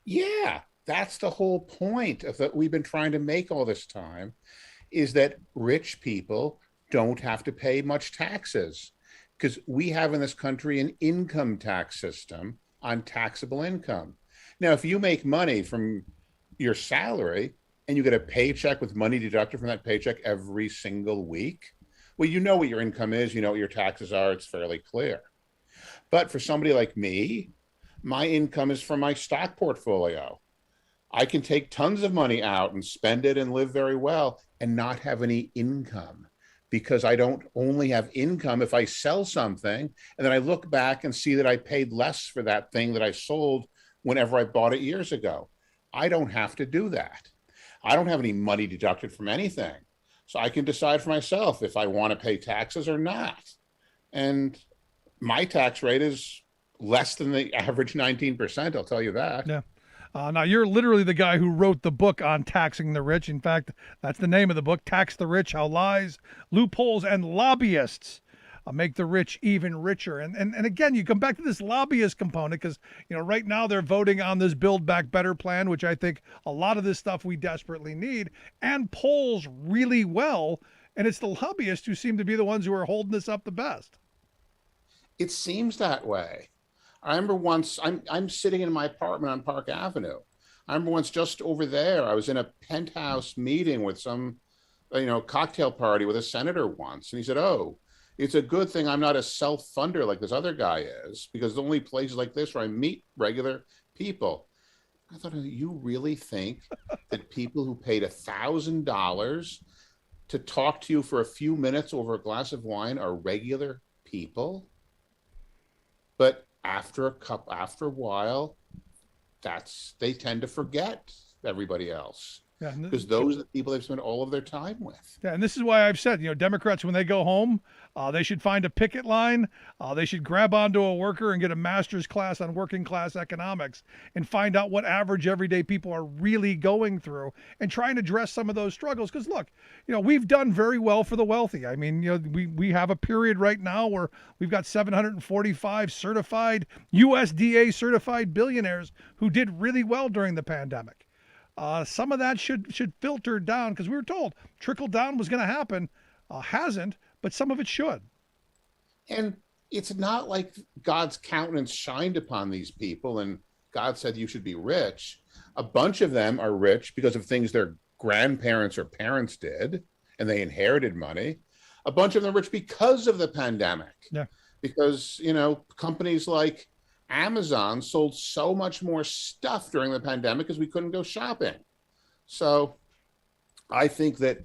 Yeah, that's the whole point of that we've been trying to make all this time, is that rich people don't have to pay much taxes, because we have in this country an income tax system on taxable income. Now, if you make money from your salary and you get a paycheck with money deducted from that paycheck every single week, well, you know what your income is, you know what your taxes are, it's fairly clear. But for somebody like me, my income is from my stock portfolio. I can take tons of money out and spend it and live very well and not have any income, because I don't only have income if I sell something and then I look back and see that I paid less for that thing that I sold whenever I bought it years ago. I don't have to do that. I don't have any money deducted from anything. So I can decide for myself if I want to pay taxes or not. And my tax rate is less than the average 19%, I'll tell you that. Yeah. Now, you're literally the guy who wrote the book on taxing the rich. In fact, that's the name of the book, Tax the Rich, How Lies, Loopholes, and Lobbyists Make the Rich Even Richer. And again, you come back to this lobbyist component because, right now they're voting on this Build Back Better plan, which I think a lot of this stuff we desperately need, and polls really well. And it's the lobbyists who seem to be the ones who are holding this up the best. It seems that way. I remember once, I'm sitting in my apartment on Park Avenue. I remember once just over there, I was in a penthouse meeting with some, cocktail party with a senator once. And he said, "Oh, it's a good thing I'm not a self-funder like this other guy is, because the only places like this where I meet regular people." I thought, you really think that people who paid $1,000 to talk to you for a few minutes over a glass of wine are regular people? But after a while, they tend to forget everybody else. Yeah, because those are the people they've spent all of their time with. yeah, and this is why I've said, Democrats, when they go home, they should find a picket line. They should grab onto a worker and get a master's class on working class economics and find out what average everyday people are really going through and try and address some of those struggles. Because look, we've done very well for the wealthy. I mean, we have a period right now where we've got 745 certified USDA certified billionaires who did really well during the pandemic. Some of that should filter down, because we were told trickle down was going to happen. Hasn't, but some of it should. And it's not like God's countenance shined upon these people and God said you should be rich. A bunch of them are rich because of things their grandparents or parents did, and they inherited money. A bunch of them are rich because of the pandemic. Yeah. Because, companies like Amazon sold so much more stuff during the pandemic because we couldn't go shopping. So I think that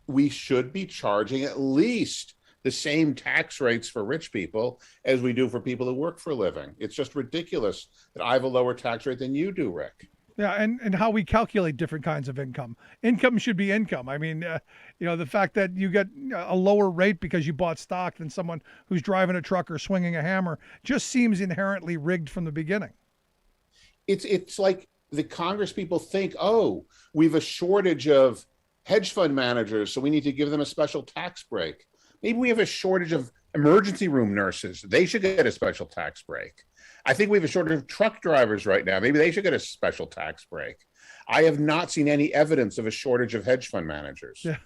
we should be charging at least the same tax rates for rich people as we do for people who work for a living. It's just ridiculous that I have a lower tax rate than you do, Rick. Yeah, and how we calculate different kinds of income. Income should be income. I mean, the fact that you get a lower rate because you bought stock than someone who's driving a truck or swinging a hammer just seems inherently rigged from the beginning. It's like the Congress people think, oh, we have a shortage of hedge fund managers, so we need to give them a special tax break. Maybe we have a shortage of emergency room nurses. They should get a special tax break. I think we have a shortage of truck drivers right now. Maybe they should get a special tax break. I have not seen any evidence of a shortage of hedge fund managers. Yeah.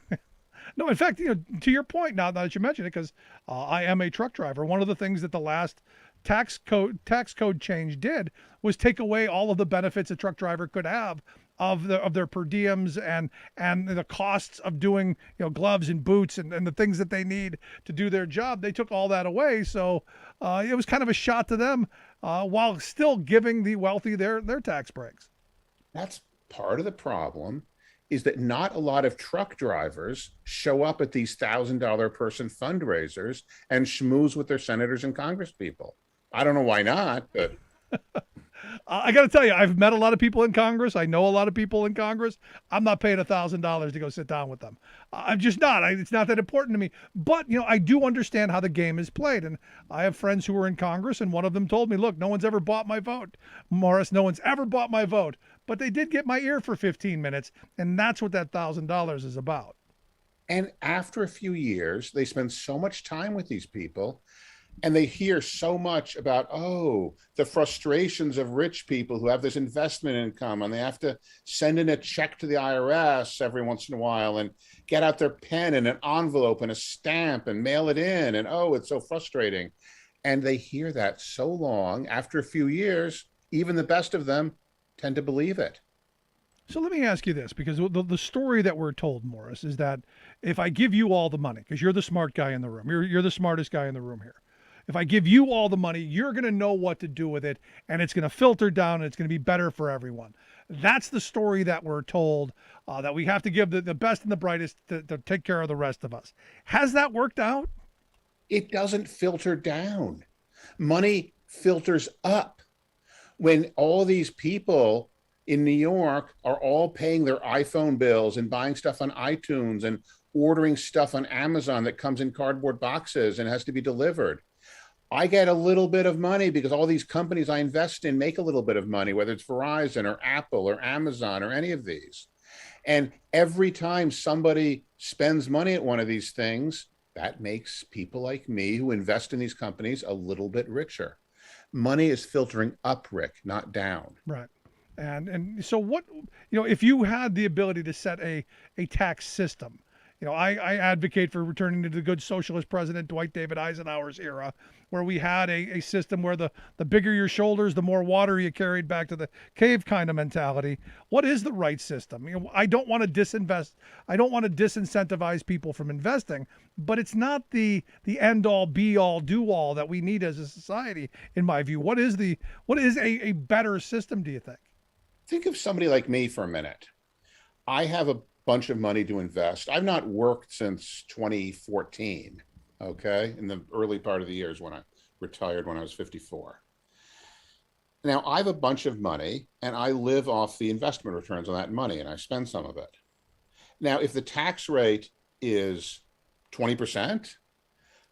No, in fact, to your point, now that you mention it, because I am a truck driver, one of the things that the last tax code change did was take away all of the benefits a truck driver could have of their per diems and the costs of doing gloves and boots and the things that they need to do their job. They took all that away, so it was kind of a shot to them while still giving the wealthy their tax breaks. That's part of the problem, is that not a lot of truck drivers show up at these $1,000 person fundraisers and schmooze with their senators and Congress people. I don't know why not, but I got to tell you, I've met a lot of people in Congress. I know a lot of people in Congress. I'm not paying $1,000 to go sit down with them. I'm just not. It's not that important to me. But, I do understand how the game is played. And I have friends who were in Congress, and one of them told me, look, no one's ever bought my vote. Morris, no one's ever bought my vote. But they did get my ear for 15 minutes, and that's what that $1,000 is about. And after a few years, they spend so much time with these people, and they hear so much about, the frustrations of rich people who have this investment income and they have to send in a check to the IRS every once in a while and get out their pen and an envelope and a stamp and mail it in. And, it's so frustrating. And they hear that so long. After a few years, even the best of them tend to believe it. So let me ask you this, because the story that we're told, Morris, is that if I give you all the money, because you're the smart guy in the room, you're the smartest guy in the room here. If I give you all the money, you're going to know what to do with it, and it's going to filter down, and it's going to be better for everyone. That's the story that we're told, that we have to give the best and the brightest to take care of the rest of us. Has that worked out? It doesn't filter down. Money filters up. When all these people in New York are all paying their iPhone bills and buying stuff on iTunes and ordering stuff on Amazon that comes in cardboard boxes and has to be delivered, I get a little bit of money because all these companies I invest in make a little bit of money, whether it's Verizon or Apple or Amazon or any of these. And every time somebody spends money at one of these things, that makes people like me who invest in these companies a little bit richer. Money is filtering up, Rick, not down. Right. And so what, if you had the ability to set a tax system, I advocate for returning to the good socialist president Dwight David Eisenhower's era, where we had a system where the bigger your shoulders, the more water you carried back to the cave kind of mentality. What is the right system? I don't want to disinvest. I don't want to disincentivize people from investing, but it's not the end all be all do all that we need as a society, in my view. What is a better system, do you think? Think of somebody like me for a minute. I have a bunch of money to invest. I've not worked since 2014, in the early part of the years when I retired when I was 54. Now, I have a bunch of money and I live off the investment returns on that money and I spend some of it. Now, if the tax rate is 20%,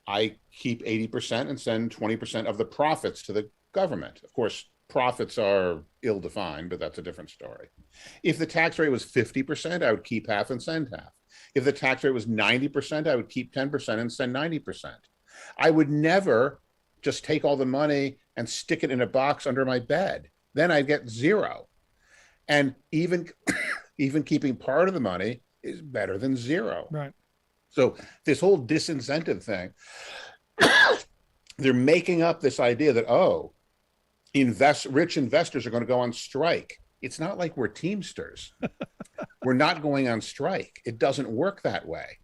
I keep 80% and send 20% of the profits to the government. Of course, profits are ill-defined, but that's a different story. If the tax rate was 50%, I would keep half and send half. If the tax rate was 90%, I would keep 10% and send 90%. I would never just take all the money and stick it in a box under my bed. Then I'd get zero. And even keeping part of the money is better than zero. Right. So this whole disincentive thing, they're making up this idea that, oh, rich investors are going to go on strike. It's not like we're Teamsters. We're not going on strike. It doesn't work that way.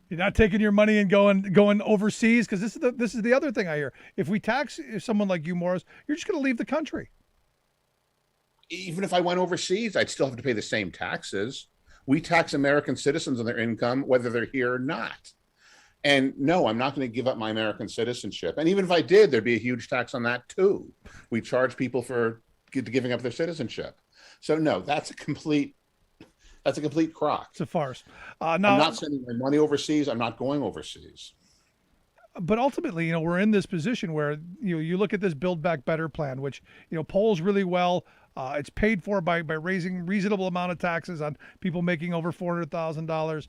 You're not taking your money and going overseas, because this is the other thing I hear. If we tax someone like you, Morris, you're just going to leave the country. Even if I went overseas, I'd still have to pay the same taxes. We tax American citizens on their income, whether they're here or not. And no, I'm not going to give up my American citizenship. And even if I did, there'd be a huge tax on that too. We charge people for giving up their citizenship. So no, that's a complete crock. It's a farce. Now, I'm not sending my money overseas. I'm not going overseas. But ultimately, we're in this position where you look at this Build Back Better plan, which polls really well. It's paid for by raising reasonable amount of taxes on people making over $400,000.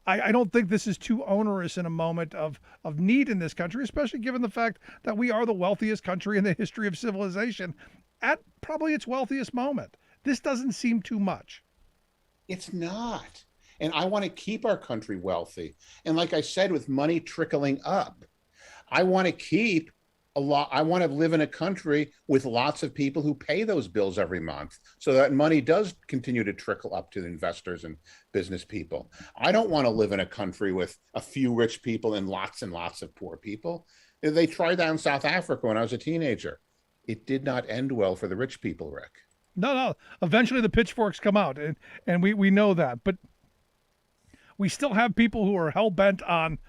I don't think this is too onerous in a moment of need in this country, especially given the fact that we are the wealthiest country in the history of civilization at probably its wealthiest moment. This doesn't seem too much. It's not. And I want to keep our country wealthy. And like I said, with money trickling up, I want to keep I want to live in a country with lots of people who pay those bills every month, so that money does continue to trickle up to the investors and business people. I don't want to live in a country with a few rich people and lots of poor people. They tried that in South Africa when I was a teenager. It did not end well for the rich people, Rick. No. Eventually the pitchforks come out, and we know that. But we still have people who are hell-bent on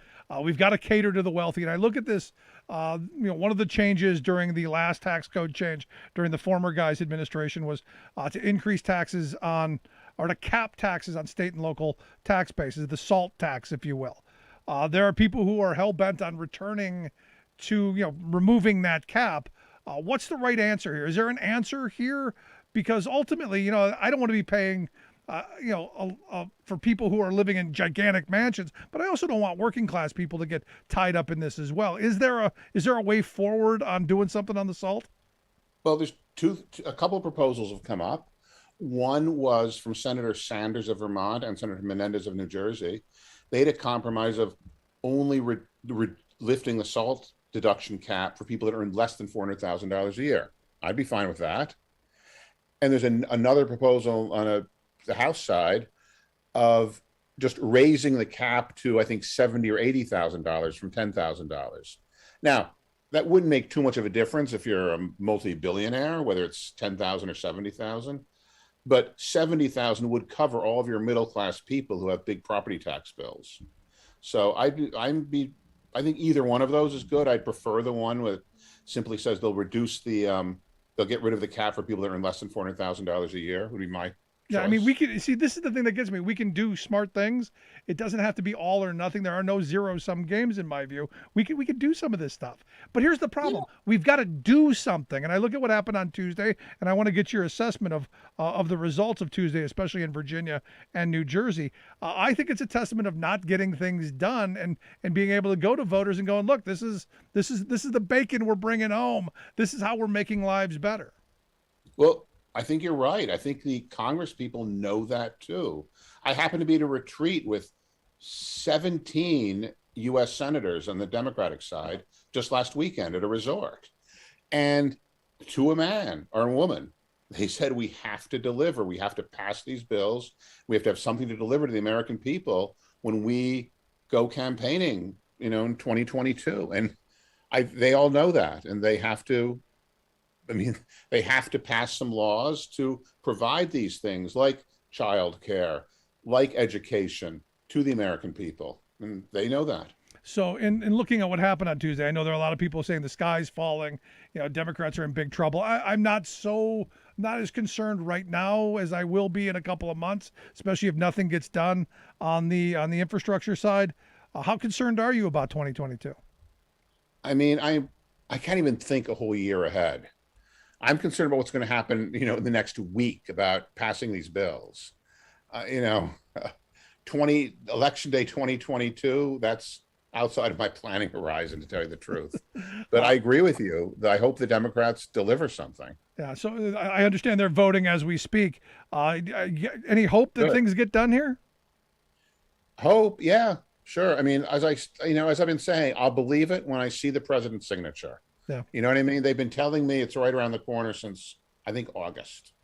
we've got to cater to the wealthy. And I look at this, one of the changes during the last tax code change during the former guy's administration was to increase taxes or to cap taxes on state and local tax bases, the SALT tax, if you will. There are people who are hell-bent on returning to, removing that cap. What's the right answer here? Is there an answer here? Because ultimately, I don't want to be paying for people who are living in gigantic mansions, but I also don't want working class people to get tied up in this as well. Is there a way forward on doing something on the SALT? Well, there's a couple of proposals have come up. One was from Senator Sanders of Vermont and Senator Menendez of New Jersey. They had a compromise of only lifting the SALT deduction cap for people that earn less than $400,000 a year. I'd be fine with that. And there's another proposal on the House side of just raising the cap to, I think, $70,000 or $80,000 from $10,000. Now, that wouldn't make too much of a difference if you're a multi-billionaire, whether it's $10,000 or $70,000. But $70,000 would cover all of your middle-class people who have big property tax bills. So I think either one of those is good. I'd prefer the one that simply says they'll reduce they'll get rid of the cap for people that earn less than $400,000 a year. Would be my Yeah, choice. I mean, we can see, this is the thing that gets me. We can do smart things. It doesn't have to be all or nothing. There are no zero-sum games, in my view. We can do some of this stuff. But here's the problem: we've got to do something. And I look at what happened on Tuesday, and I want to get your assessment of the results of Tuesday, especially in Virginia and New Jersey. I think it's a testament of not getting things done and being able to go to voters and going, look, this is the bacon we're bringing home. This is how we're making lives better. Well, I think you're right. I think the Congress people know that too. I happened to be at a retreat with 17 U.S. senators on the Democratic side just last weekend at a resort. And to a man or a woman, they said, we have to deliver. We have to pass these bills. We have to have something to deliver to the American people when we go campaigning, in 2022. And they all know that. And they have to pass some laws to provide these things like childcare, like education to the American people. And they know that. So in looking at what happened on Tuesday, I know there are a lot of people saying the sky's falling. Democrats are in big trouble. I'm not as concerned right now as I will be in a couple of months, especially if nothing gets done on the infrastructure side. How concerned are you about 2022? I mean, I can't even think a whole year ahead. I'm concerned about what's going to happen, in the next week about passing these bills. 20 election day 2022, that's outside of my planning horizon, to tell you the truth. But I agree with you that I hope the Democrats deliver something. Yeah, so I understand they're voting as we speak. Any hope that things get done here? Hope, yeah, sure. I mean, as I've been saying, I'll believe it when I see the president's signature. Yeah. You know what I mean? They've been telling me it's right around the corner since, I think, August.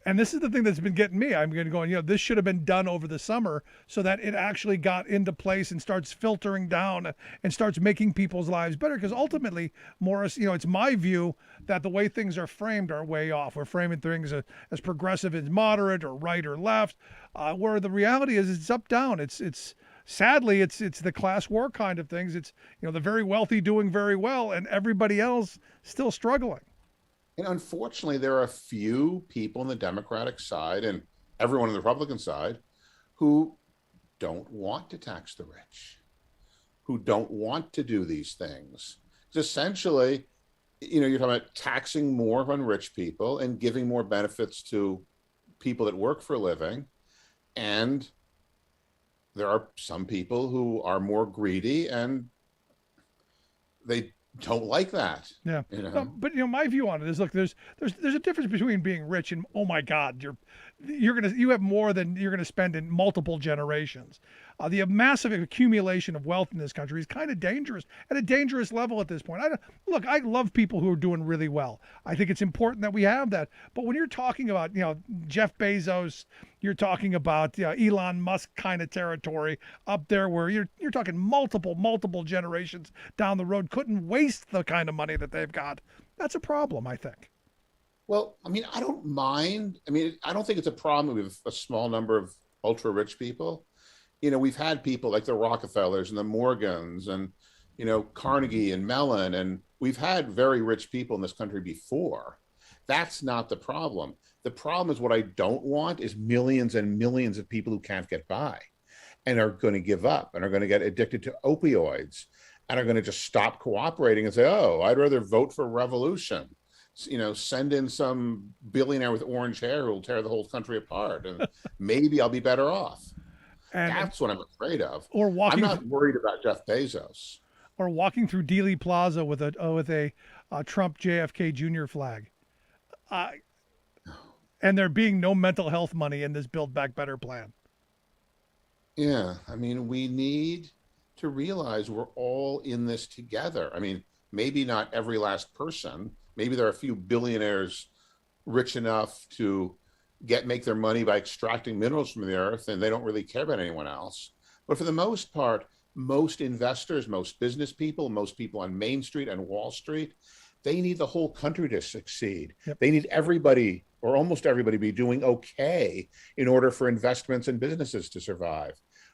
And this is the thing that's been getting me. I'm going, this should have been done over the summer so that it actually got into place and starts filtering down and starts making people's lives better. Because ultimately, Morris, it's my view that the way things are framed are way off. We're framing things as progressive as moderate or right or left, where the reality is it's up, down. It's sadly, it's the class war kind of things. It's, the very wealthy doing very well and everybody else still struggling. And unfortunately, there are a few people on the Democratic side and everyone on the Republican side who don't want to tax the rich, who don't want to do these things. It's essentially, you're talking about taxing more on rich people and giving more benefits to people that work for a living. And there are some people who are more greedy and they don't like that. Yeah. But my view on it is, look, there's a difference between being rich and, oh my God, you have more than you're gonna spend in multiple generations. The massive accumulation of wealth in this country is kind of dangerous, at a dangerous level at this point. I love people who are doing really well. I think it's important that we have that. But when you're talking about, Jeff Bezos, you're talking about Elon Musk kind of territory up there where you're talking multiple generations down the road couldn't waste the kind of money that they've got. That's a problem, I think. Well, I mean, I don't mind. I mean, I don't think it's a problem with a small number of ultra rich people. We've had people like the Rockefellers and the Morgans and, Carnegie and Mellon, and we've had very rich people in this country before. That's not the problem. The problem is what I don't want is millions and millions of people who can't get by and are going to give up and are going to get addicted to opioids and are going to just stop cooperating and say, oh, I'd rather vote for revolution. Send in some billionaire with orange hair who will tear the whole country apart and maybe I'll be better off. And that's what I'm afraid of. I'm not worried about Jeff Bezos. Or walking through Dealey Plaza with a Trump JFK Jr. flag. And there being no mental health money in this Build Back Better plan. Yeah, I mean, we need to realize we're all in this together. I mean, maybe not every last person. Maybe there are a few billionaires rich enough to make their money by extracting minerals from the earth, and they don't really care about anyone else. But for the most part, most investors, most business people, most people on Main Street and Wall Street, they need the whole country to succeed. Yep. They need everybody or almost everybody be doing okay in order for investments and businesses to survive.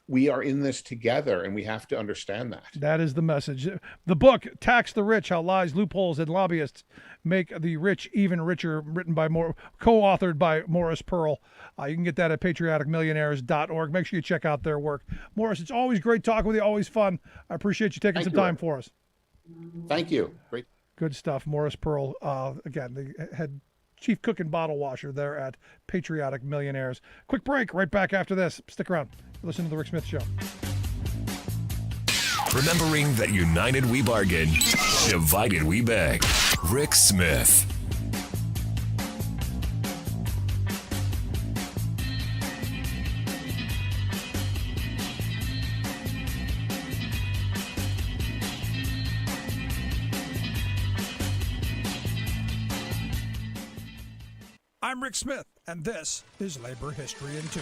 We are in this together, and we have to understand that. That is the message. The book, Tax the Rich, How Lies, Loopholes, and Lobbyists Make the Rich Even Richer, co-authored by Morris Pearl. You can get that at patrioticmillionaires.org. Make sure you check out their work. Morris, it's always great talking with you, always fun. I appreciate you taking some time for us. Thank you. Great. Good stuff. Morris Pearl, again, the head chief cook and bottle washer there at Patriotic Millionaires. Quick break, right back after this. Stick around. Listen to The Rick Smith Show. Remembering that united we bargain, divided we beg. Rick Smith. I'm Rick Smith, and this is Labor History in 2.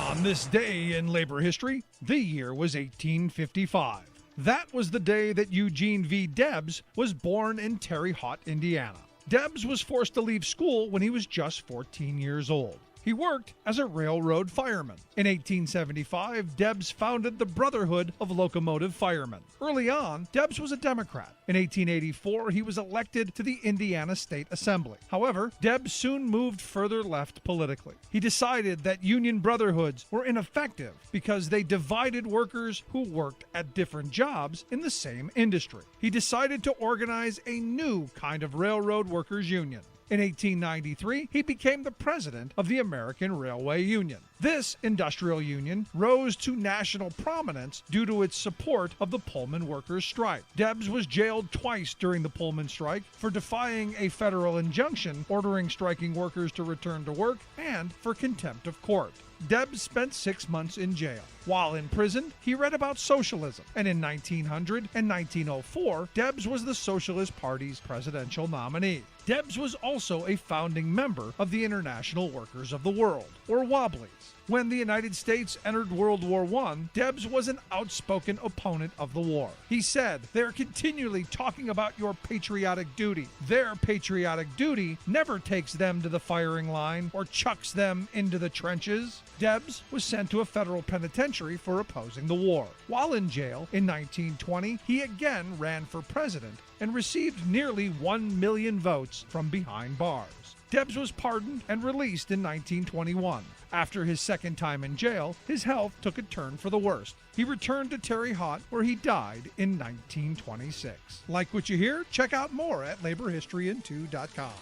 On this day in labor history, the year was 1855. That was the day that Eugene V. Debs was born in Terre Haute, Indiana. Debs was forced to leave school when he was just 14 years old. He worked as a railroad fireman. In 1875, Debs founded the Brotherhood of Locomotive Firemen. Early on, Debs was a Democrat. In 1884, he was elected to the Indiana State Assembly. However, Debs soon moved further left politically. He decided that union brotherhoods were ineffective because they divided workers who worked at different jobs in the same industry. He decided to organize a new kind of railroad workers union. In 1893, he became the president of the American Railway Union. This industrial union rose to national prominence due to its support of the Pullman workers' strike. Debs was jailed twice during the Pullman strike for defying a federal injunction ordering striking workers to return to work and for contempt of court. Debs spent 6 months in jail. While in prison, he read about socialism, and in 1900 and 1904, Debs was the Socialist Party's presidential nominee. Debs was also a founding member of the International Workers of the World, or Wobblies. When the United States entered World War I, Debs was an outspoken opponent of the war. He said, "They're continually talking about your patriotic duty. Their patriotic duty never takes them to the firing line or chucks them into the trenches." Debs was sent to a federal penitentiary for opposing the war. While in jail in 1920, he again ran for president and received nearly 1 million votes from behind bars. Debs was pardoned and released in 1921. After his second time in jail, his health took a turn for the worst. He returned to Terre Haute, where he died in 1926. Like what you hear? Check out more at laborhistoryin2.com.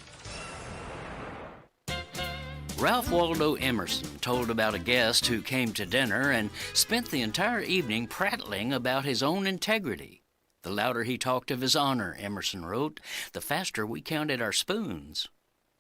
Ralph Waldo Emerson told about a guest who came to dinner and spent the entire evening prattling about his own integrity. The louder he talked of his honor, Emerson wrote, the faster we counted our spoons.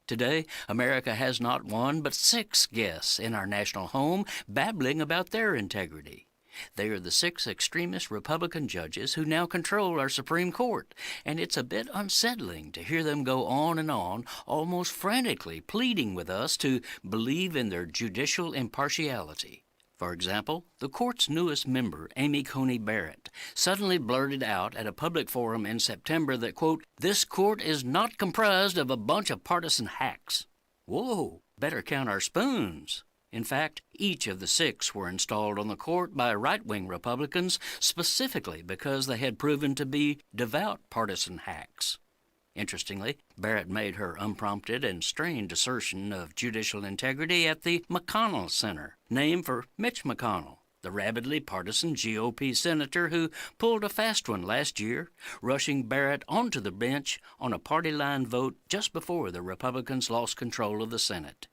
Today, America has not one but 6 guests in our national home babbling about their integrity. They are the 6 extremist Republican judges who now control our Supreme Court, and it's a bit unsettling to hear them go on and on, almost frantically pleading with us to believe in their judicial impartiality. For example, the court's newest member, Amy Coney Barrett, suddenly blurted out at a public forum in September that, quote, "This court is not comprised of a bunch of partisan hacks." Whoa, better count our spoons. In fact, each of the 6 were installed on the court by right-wing Republicans specifically because they had proven to be devout partisan hacks. Interestingly, Barrett made her unprompted and strained assertion of judicial integrity at the McConnell Center, named for Mitch McConnell, the rabidly partisan GOP senator who pulled a fast one last year, rushing Barrett onto the bench on a party-line vote just before the Republicans lost control of the Senate.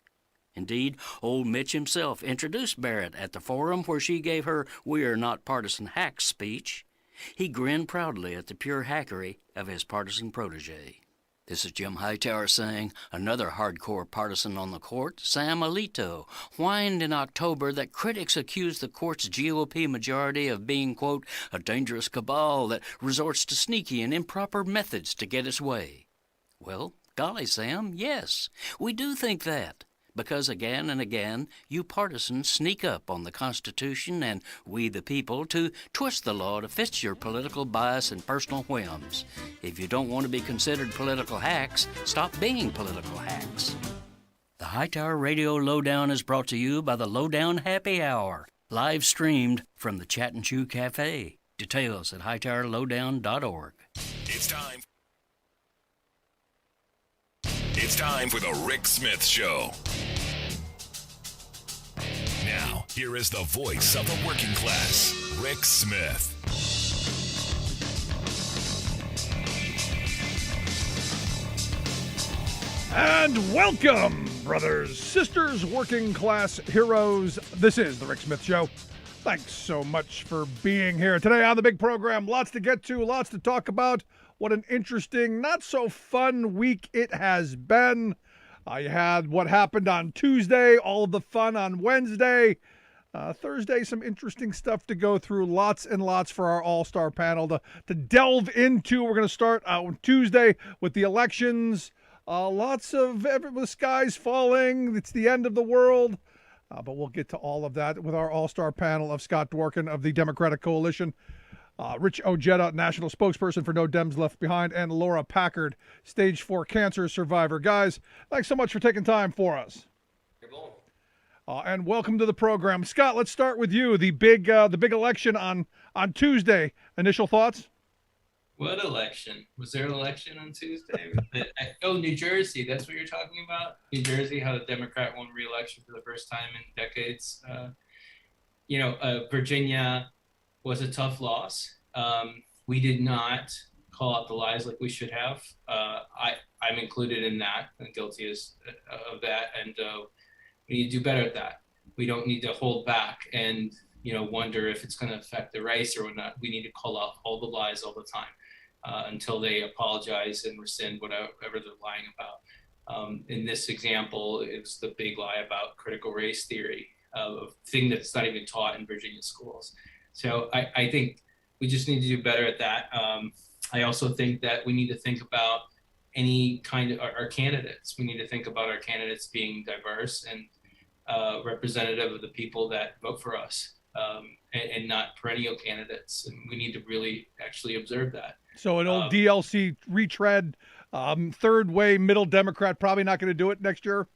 Indeed, old Mitch himself introduced Barrett at the forum where she gave her "We are not partisan hacks" speech. He grinned proudly at the pure hackery of his partisan protege. This is Jim Hightower saying another hardcore partisan on the court, Sam Alito, whined in October that critics accused the court's GOP majority of being, quote, "a dangerous cabal that resorts to sneaky and improper methods to get its way." Well, golly, Sam, yes, we do think that. Because again and again, you partisans sneak up on the Constitution and we the people to twist the law to fit your political bias and personal whims. If you don't want to be considered political hacks, stop being political hacks. The Hightower Radio Lowdown is brought to you by the Lowdown Happy Hour, live streamed from the Chat and Chew Cafe. Details at hightowerlowdown.org. It's time. It's time for the Rick Smith Show. Now, here is the voice of the working class, Rick Smith. And welcome, brothers, sisters, working class heroes. This is the Rick Smith Show. Thanks so much for being here today on the big program. Lots to get to, lots to talk about. What an interesting, not so fun week it has been. You had what happened on Tuesday, all of the fun on Wednesday. Thursday, some interesting stuff to go through. Lots and lots for our all-star panel to delve into. We're going to start on Tuesday with the elections. Lots of the sky's falling. It's the end of the world. But we'll get to all of that with our all-star panel of Scott Dworkin of the Democratic Coalition, Rich Ojeda, national spokesperson for No Dems Left Behind, and Laura Packard, stage 4 cancer survivor. Guys, thanks so much for taking time for us. and welcome to the program. Scott, let's start with you. The big election on Tuesday. Initial thoughts? What election? Was there an election on Tuesday? New Jersey. That's what you're talking about? New Jersey, how the Democrat won re-election for the first time in decades. Virginia was a tough loss. We did not call out the lies like we should have. I'm included in that and guilty of that. And we need to do better at that. We don't need to hold back and wonder if it's going to affect the race or not. We need to call out all the lies all the time. Until they apologize and rescind whatever they're lying about. In this example, it's the big lie about critical race theory, a thing that's not even taught in Virginia schools. So I think we just need to do better at that. I also think that we need to think about any kind of our candidates. We need to think about our candidates being diverse and representative of the people that vote for us, and not perennial candidates. And we need to really actually observe that. So an old DLC retread, third way middle Democrat, probably not going to do it next year.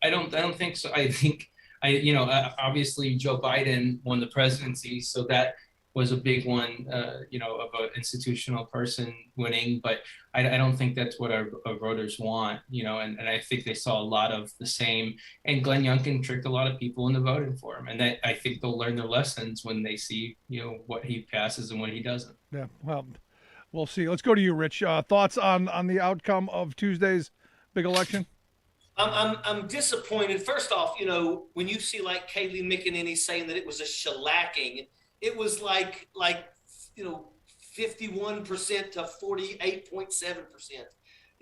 I don't think so. I think obviously Joe Biden won the presidency, so that was a big one, of an institutional person winning. But I don't think that's what our voters want, and I think they saw a lot of the same. And Glenn Youngkin tricked a lot of people into voting for him. And I think they'll learn their lessons when they see, what he passes and what he doesn't. Yeah, well, we'll see. Let's go to you, Rich. Thoughts on the outcome of Tuesday's big election? I'm disappointed. First off, when you see like Kayleigh McEnany saying that it was a shellacking, it was like 51% to 48.7%.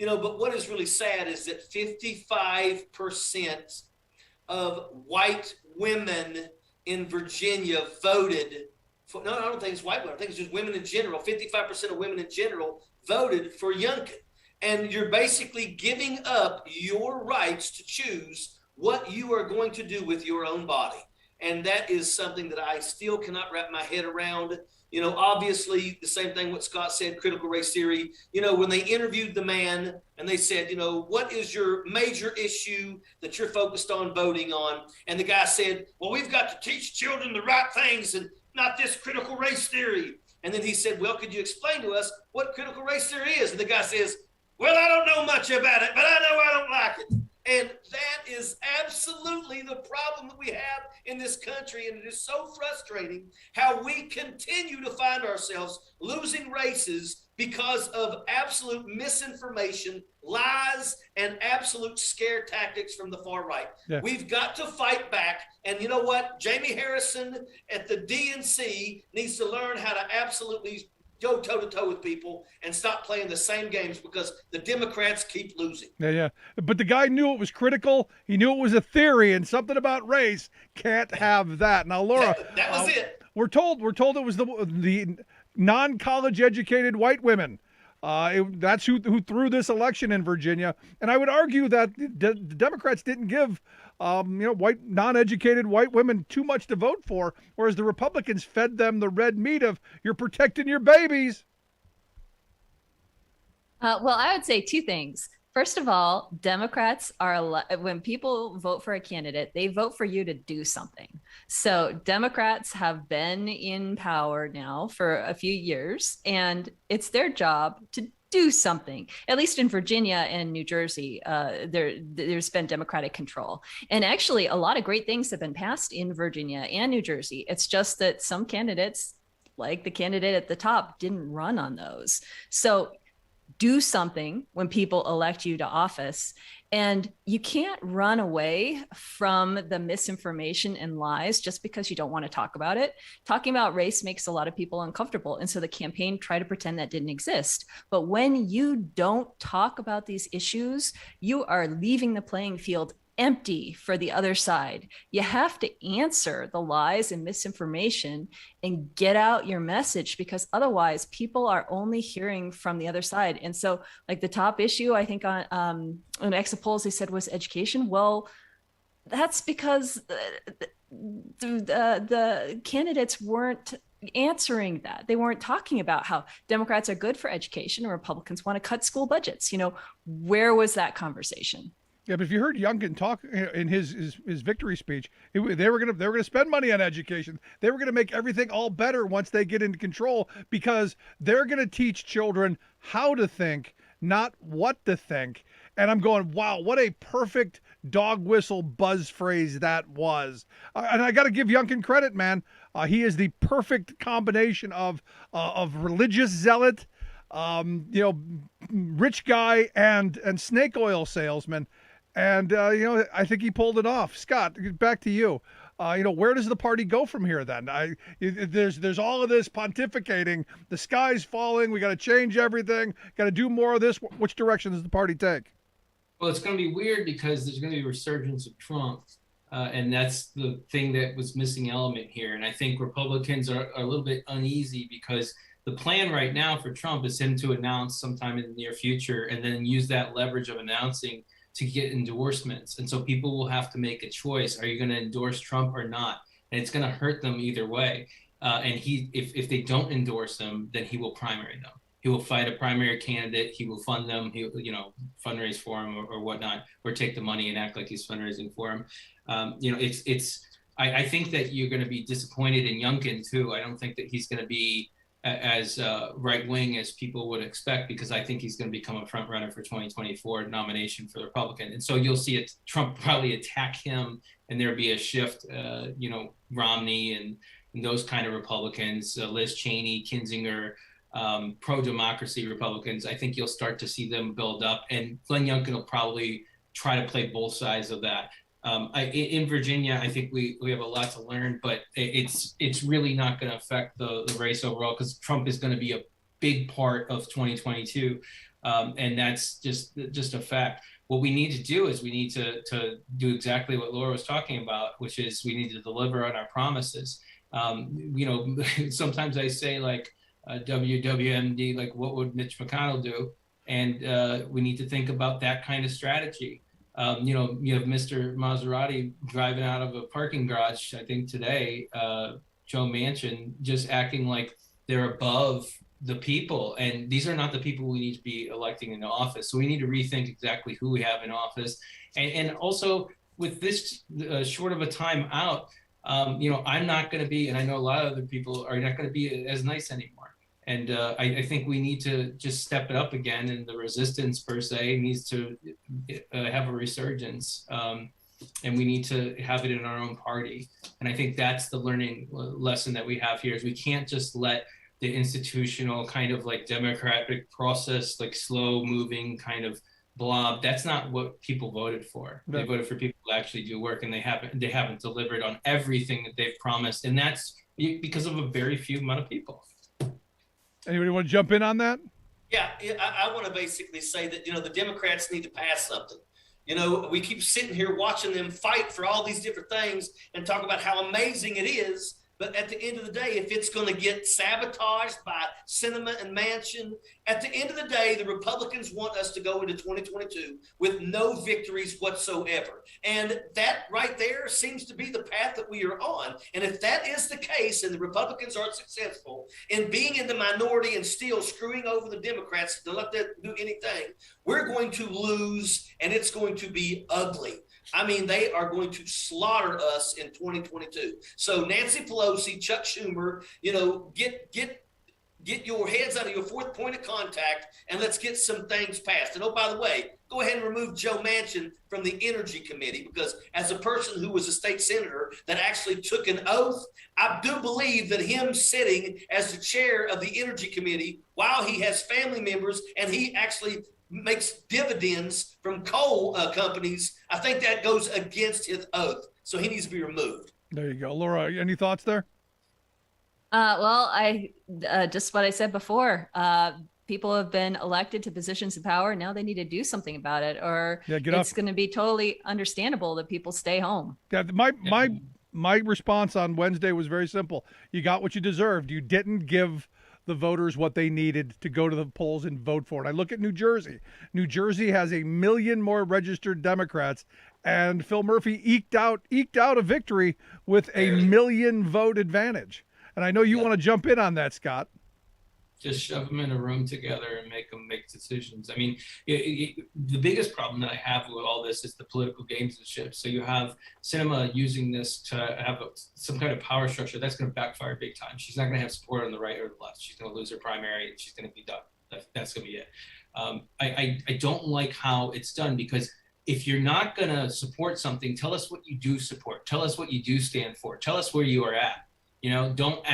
But what is really sad is that 55% of white women in Virginia voted for, no, I don't think it's white women. I think it's just women in general. 55% of women in general voted for Youngkin. And you're basically giving up your rights to choose what you are going to do with your own body. And that is something that I still cannot wrap my head around. Obviously the same thing what Scott said, critical race theory, when they interviewed the man and they said, what is your major issue that you're focused on voting on? And the guy said, well, we've got to teach children the right things and not this critical race theory. And then he said, well, could you explain to us what critical race theory is? And the guy says, well, I don't know much about it, but I know I don't like it. And that is absolutely the problem that we have in this country. And it is so frustrating how we continue to find ourselves losing races because of absolute misinformation, lies, and absolute scare tactics from the far right. Yeah. We've got to fight back. And you know what? Jamie Harrison at the DNC needs to learn how to absolutely go toe-to-toe with people and stop playing the same games because the Democrats keep losing. Yeah. But the guy knew it was critical. He knew it was a theory, and something about race can't have that. Now, Laura, that was it. We're told it was the non-college educated white women. That's who threw this election in Virginia. And I would argue that the Democrats didn't give white, non-educated white women too much to vote for, whereas the Republicans fed them the red meat of you're protecting your babies. Well, I would say two things. First of all, Democrats when people vote for a candidate, they vote for you to do something. So Democrats have been in power now for a few years, and it's their job to do something. At least in Virginia and New Jersey, there's been Democratic control. And actually, a lot of great things have been passed in Virginia and New Jersey. It's just that some candidates, like the candidate at the top, didn't run on those. So do something when people elect you to office. And you can't run away from the misinformation and lies just because you don't want to talk about it. Talking about race makes a lot of people uncomfortable. And so the campaign tried to pretend that didn't exist. But when you don't talk about these issues, you are leaving the playing field empty for the other side. You have to answer the lies and misinformation and get out your message, because otherwise people are only hearing from the other side. And so like the top issue, I think on exit polls, they said was education. Well, that's because the candidates weren't answering that. They weren't talking about how Democrats are good for education and Republicans want to cut school budgets. Where was that conversation? Yeah, but if you heard Youngkin talk in his victory speech, they were gonna spend money on education. They were gonna make everything all better once they get into control, because they're gonna teach children how to think, not what to think. And I'm going, wow, what a perfect dog whistle buzz phrase that was. And I got to give Youngkin credit, man. He is the perfect combination of religious zealot, rich guy, and snake oil salesman. And, I think he pulled it off. Scott, back to you. Where does the party go from here then? There's all of this pontificating. The sky's falling. We got to change everything. Got to do more of this. Which direction does the party take? Well, it's going to be weird because there's going to be a resurgence of Trump. And that's the thing that was missing element here. And I think Republicans are a little bit uneasy because the plan right now for Trump is him to announce sometime in the near future and then use that leverage of announcing to get endorsements. And so people will have to make a choice. Are you going to endorse Trump or not? And it's going to hurt them either way. And if they don't endorse them, then he will primary them. He will fight a primary candidate. He will fund them. He'll, fundraise for him or whatnot, or take the money and act like he's fundraising for him. I think that you're going to be disappointed in Youngkin too. I don't think that he's going to be as right-wing as people would expect, because I think he's going to become a front runner for 2024 nomination for the Republican. And so you'll see Trump probably attack him, and there'll be a shift, Romney and those kind of Republicans, Liz Cheney, Kinzinger, pro-democracy Republicans. I think you'll start to see them build up, and Glenn Youngkin will probably try to play both sides of that. In Virginia, I think we have a lot to learn, but it's really not going to affect the race overall, because Trump is going to be a big part of 2022, and that's just a fact. What we need to do is we need to do exactly what Laura was talking about, which is we need to deliver on our promises. Sometimes I say like WWMD, like what would Mitch McConnell do? And we need to think about that kind of strategy. You have Mr. Maserati driving out of a parking garage, I think today, Joe Manchin, just acting like they're above the people. And these are not the people we need to be electing into office. So we need to rethink exactly who we have in office. And also with this short of a time out, I'm not going to be, and I know a lot of other people are not going to be as nice anymore. And I think we need to just step it up again, and the resistance per se needs to have a resurgence, and we need to have it in our own party. And I think that's the learning lesson that we have here, is we can't just let the institutional kind of like democratic process, like slow moving kind of blob. That's not what people voted for. They voted for people who actually do work, and they haven't delivered on everything that they've promised. And that's because of a very few amount of people. Anybody want to jump in on that? Yeah, I want to basically say that, the Democrats need to pass something. We keep sitting here watching them fight for all these different things and talk about how amazing it is. But at the end of the day, if it's going to get sabotaged by Sinema and Manchin, at the end of the day, the Republicans want us to go into 2022 with no victories whatsoever. And that right there seems to be the path that we are on. And if that is the case, and the Republicans aren't successful in being in the minority and still screwing over the Democrats to let them do anything, we're going to lose, and it's going to be ugly. I mean, they are going to slaughter us in 2022. So Nancy Pelosi, Chuck Schumer, get your heads out of your fourth point of contact, and let's get some things passed. And oh, by the way, go ahead and remove Joe Manchin from the Energy Committee, because as a person who was a state senator that actually took an oath, I do believe that him sitting as the chair of the Energy Committee, while he has family members and he actually makes dividends from coal companies, I think that goes against his oath. So he needs to be removed. There you go. Laura, any thoughts there? I just what I said before. People have been elected to positions of power. Now they need to do something about it, or it's going to be totally understandable that people stay home. Yeah, my response on Wednesday was very simple. You got what you deserved. You didn't give the voters what they needed to go to the polls and vote for it. I look at New Jersey. New Jersey has 1 million more registered Democrats, and Phil Murphy eked out a victory with a 1 million vote advantage. And I know you want to jump in on that, Scott. Just shove them in a room together and make them make decisions. I mean, the biggest problem that I have with all this is the political gamesmanship. So you have Sinema using this to have some kind of power structure that's going to backfire big time. She's not going to have support on the right or the left. She's going to lose her primary and she's going to be done. That's going to be it. I don't like how it's done, because if you're not going to support something, tell us what you do support. Tell us what you do stand for. Tell us where you are at. You know, don't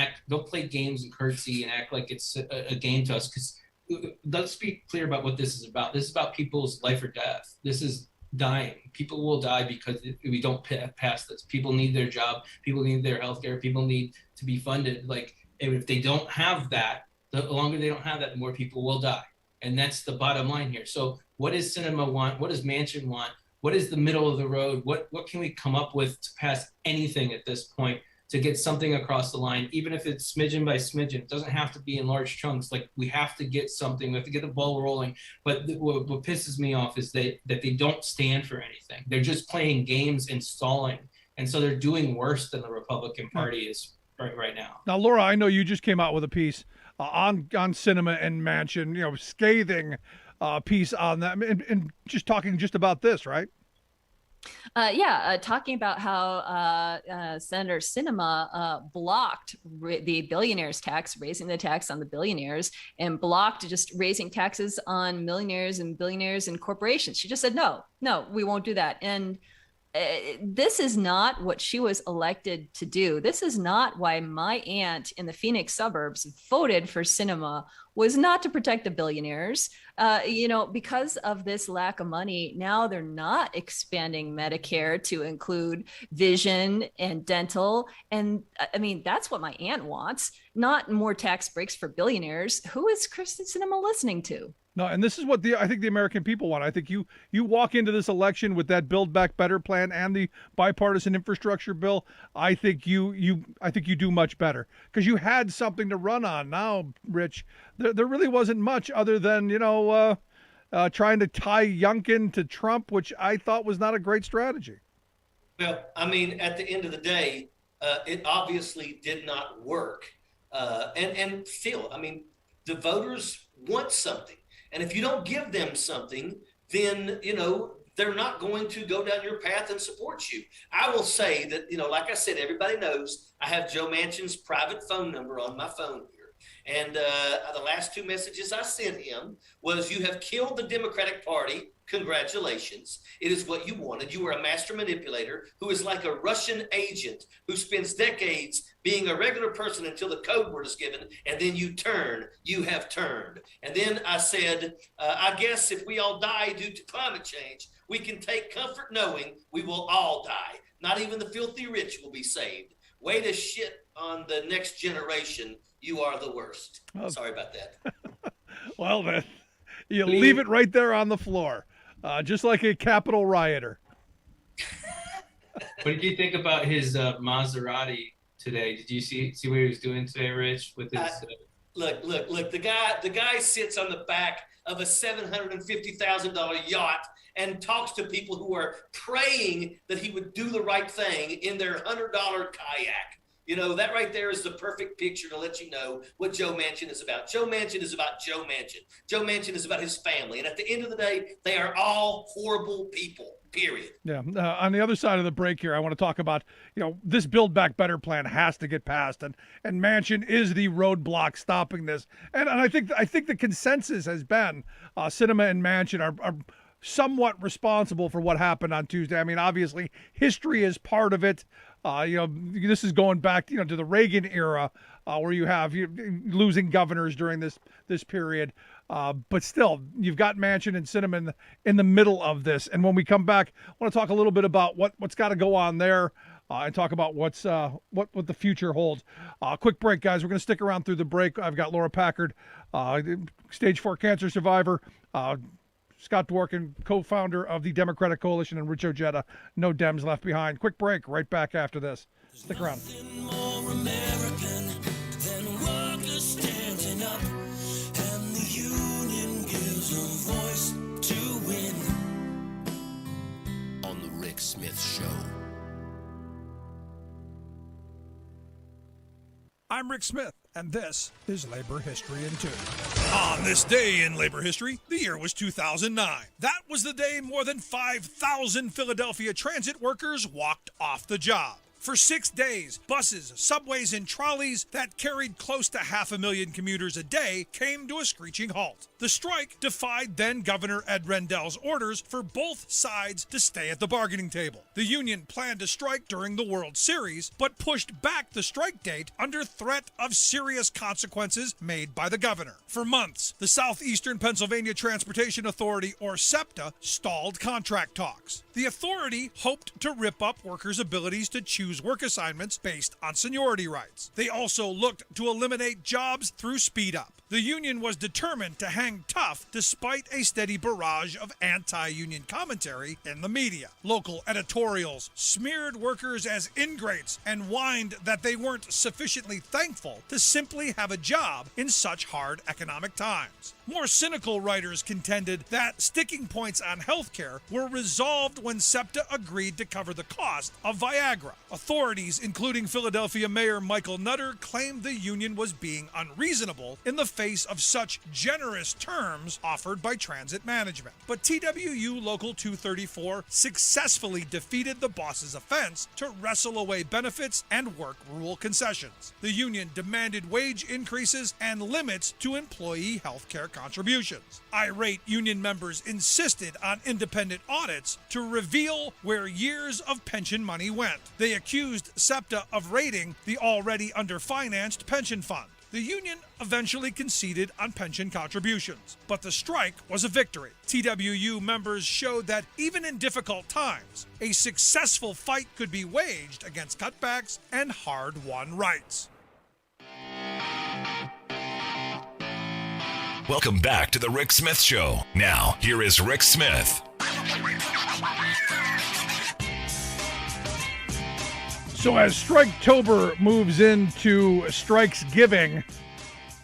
play games and curtsy and act like it's a game to us. Because let's be clear about what this is about. This is about people's life or death. This is dying. People will die because we don't pass this. People need their job. People need their healthcare. People need to be funded. Like, if they don't have that, the longer they don't have that, the more people will die. And that's the bottom line here. So what does Sinema want? What does Manchin want? What is the middle of the road? What can we come up with to pass anything at this point, to get something across the line, even if it's smidgen by smidgen? It doesn't have to be in large chunks. Like, we have to get something. We have to get the ball rolling. But what pisses me off is that they don't stand for anything. They're just playing games and stalling. And so they're doing worse than the Republican Party is right now. Now, Laura, I know you just came out with a piece on Sinema and Manchin, scathing piece on that, and just talking just about this, right? Talking about how Senator Sinema blocked the billionaires tax, raising the tax on the billionaires, and blocked just raising taxes on millionaires and billionaires and corporations. She just said, no, we won't do that. And this is not what she was elected to do. This is not why my aunt in the Phoenix suburbs voted for Sinema, was not to protect the billionaires. Because of this lack of money, now they're not expanding Medicare to include vision and dental. And I mean, that's what my aunt wants, not more tax breaks for billionaires. Who is Kristen Sinema listening to? No, and this is what I think the American people want. I think you walk into this election with that Build Back Better plan and the bipartisan infrastructure bill. I think you do much better, because you had something to run on. Now, Rich, there really wasn't much other than trying to tie Youngkin to Trump, which I thought was not a great strategy. Well, I mean, at the end of the day, it obviously did not work. And Phil, I mean, the voters want something. And if you don't give them something, then, they're not going to go down your path and support you. I will say that, like I said, everybody knows I have Joe Manchin's private phone number on my phone here. And the last 2 messages I sent him was, you have killed the Democratic Party. Congratulations. It is what you wanted. You were a master manipulator who is like a Russian agent who spends decades being a regular person until the code word is given, and then you have turned. And then I said, I guess if we all die due to climate change, we can take comfort knowing we will all die. Not even the filthy rich will be saved. Way to shit on the next generation. You are the worst. Sorry about that. Well, then, you leave it right there on the floor, just like a Capitol rioter. What did you think about his Maserati today? Did you see what he was doing today, Rich? With his look. The guy sits on the back of a $750,000 yacht and talks to people who are praying that he would do the right thing in their $100 kayak. That right there is the perfect picture to let you know what Joe Manchin is about. Joe Manchin is about Joe Manchin. Joe Manchin is about his family. And at the end of the day, they are all horrible people, period. Yeah. On the other side of the break here, I want to talk about, this Build Back Better plan has to get passed. And Manchin is the roadblock stopping this. And I think the consensus has been Sinema and Manchin are somewhat responsible for what happened on Tuesday. I mean, obviously, history is part of it. This is going back, to the Reagan era, where you have losing governors during this period. But still, you've got Manchin and Sinema in the middle of this. And when we come back, I want to talk a little bit about what's got to go on there, and talk about what the future holds. Quick break, guys. We're going to stick around through the break. I've got Laura Packard, stage 4 cancer survivor, Scott Dworkin, co-founder of the Democratic Coalition, and Rich Ojeda, No Dems Left Behind. Quick break, right back after this. Stick around. More American than workers standing up, and the union gives a voice to win. On the Rick Smith Show. I'm Rick Smith. And this is Labor History in 2. On this day in labor history, the year was 2009. That was the day more than 5,000 Philadelphia transit workers walked off the job. For 6 days, buses, subways, and trolleys that carried close to 500,000 commuters a day came to a screeching halt. The strike defied then Governor Ed Rendell's orders for both sides to stay at the bargaining table. The union planned to strike during the World Series, but pushed back the strike date under threat of serious consequences made by the governor. For months, the Southeastern Pennsylvania Transportation Authority, or SEPTA, stalled contract talks. The authority hoped to rip up workers' abilities to choose work assignments based on seniority rights. They also looked to eliminate jobs through speed up. The union was determined to hang tough despite a steady barrage of anti-union commentary in the media. Local editorials smeared workers as ingrates and whined that they weren't sufficiently thankful to simply have a job in such hard economic times. More cynical writers contended that sticking points on healthcare were resolved when SEPTA agreed to cover the cost of Viagra. Authorities, including Philadelphia Mayor Michael Nutter, claimed the union was being unreasonable in the face of such generous terms offered by transit management. But TWU Local 234 successfully defeated the boss's offense to wrestle away benefits and work rule concessions. The union demanded wage increases and limits to employee health care contributions. Irate union members insisted on independent audits to reveal where years of pension money went. They accused SEPTA of raiding the already underfinanced pension fund. The union eventually conceded on pension contributions, but the strike was a victory. TWU members showed that even in difficult times, a successful fight could be waged against cutbacks and hard-won rights. Welcome back to the Rick Smith Show. Now, here is Rick Smith. So as Striketober moves into Strikes Giving,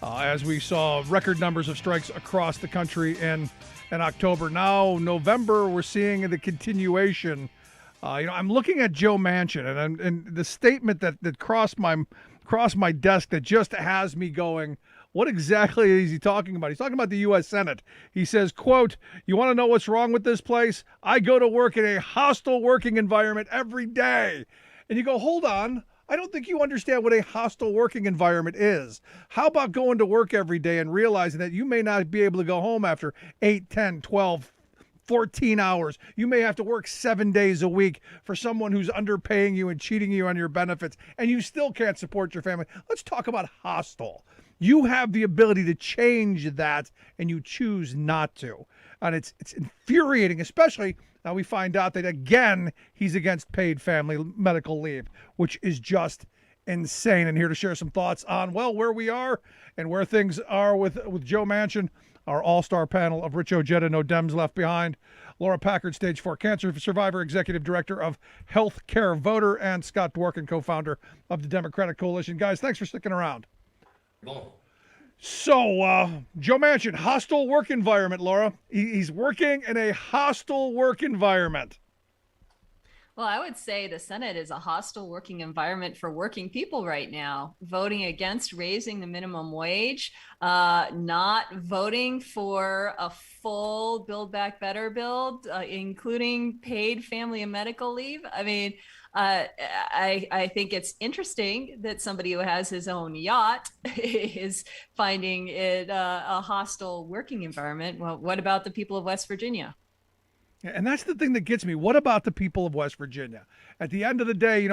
as we saw record numbers of strikes across the country in October, now November, we're seeing the continuation. I'm looking at Joe Manchin, and the statement that crossed my desk that just has me going, what exactly is he talking about? He's talking about the U.S. Senate. He says, quote, "You want to know what's wrong with this place? I go to work in a hostile working environment every day." And you go, hold on. I don't think you understand what a hostile working environment is. How about going to work every day and realizing that you may not be able to go home after 8, 10, 12, 14 hours. You may have to work 7 days a week for someone who's underpaying you and cheating you on your benefits, and you still can't support your family. Let's talk about hostile. You have the ability to change that, and you choose not to. And it's infuriating, especially now we find out that, again, he's against paid family medical leave, which is just insane. And here to share some thoughts on, well, where we are and where things are with Joe Manchin, our all-star panel of Rich Ojeda, No Dems Left Behind, Laura Packard, stage 4 cancer survivor, executive director of Healthcare Voter, and Scott Dworkin, co-founder of the Democratic Coalition. Guys, thanks for sticking around. So, Joe Manchin, hostile work environment, Laura. He's working in a hostile work environment. Well, I would say the Senate is a hostile working environment for working people right now, voting against raising the minimum wage, not voting for a full Build Back Better bill, including paid family and medical leave. I mean, I think it's interesting that somebody who has his own yacht is finding it a hostile working environment. Well, what about the people of West Virginia? And that's the thing that gets me. What about the people of West Virginia? At the end of the day,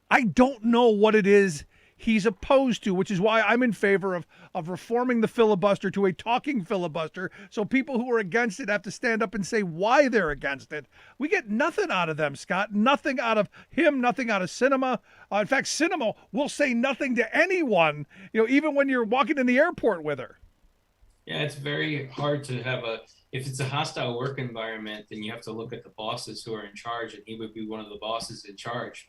I don't know what it is he's opposed to, which is why I'm in favor of reforming the filibuster to a talking filibuster, so people who are against it have to stand up and say why they're against it. We get nothing out of them, Scott. Nothing out of him, nothing out of Sinema. In fact, Sinema will say nothing to anyone, even when you're walking in the airport with her. Yeah, it's very hard to have if it's a hostile work environment, then you have to look at the bosses who are in charge, and he would be one of the bosses in charge.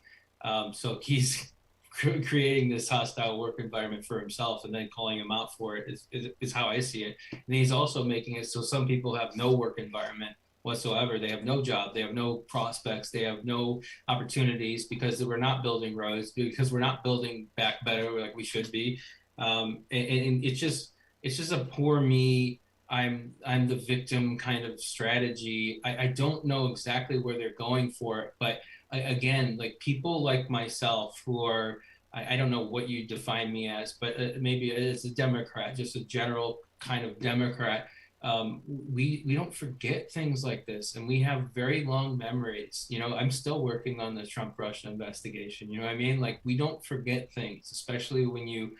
So he's creating this hostile work environment for himself and then calling him out for it is how I see it. And he's also making it so some people have no work environment whatsoever. They have no job, they have no prospects, they have no opportunities because we're not building roads, because we're not building back better like we should be. And it's just a poor me. I'm the victim kind of strategy. I don't know exactly where they're going for it, but again, like people like myself who are, I don't know what you define me as, but maybe as a Democrat, just a general kind of Democrat. We don't forget things like this, and we have very long memories. You know, I'm still working on the Trump-Russia investigation. You know what I mean? Like, we don't forget things, especially when you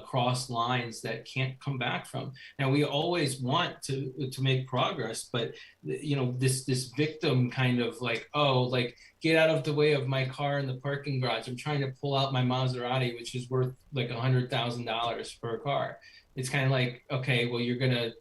cross lines that can't come back from. Now, we always want to make progress, but you know, this victim kind of like, oh, like, get out of the way of my car in the parking garage. I'm trying to pull out my Maserati, which is worth like $100,000 for a car. It's kind of like, okay, well, you're gonna,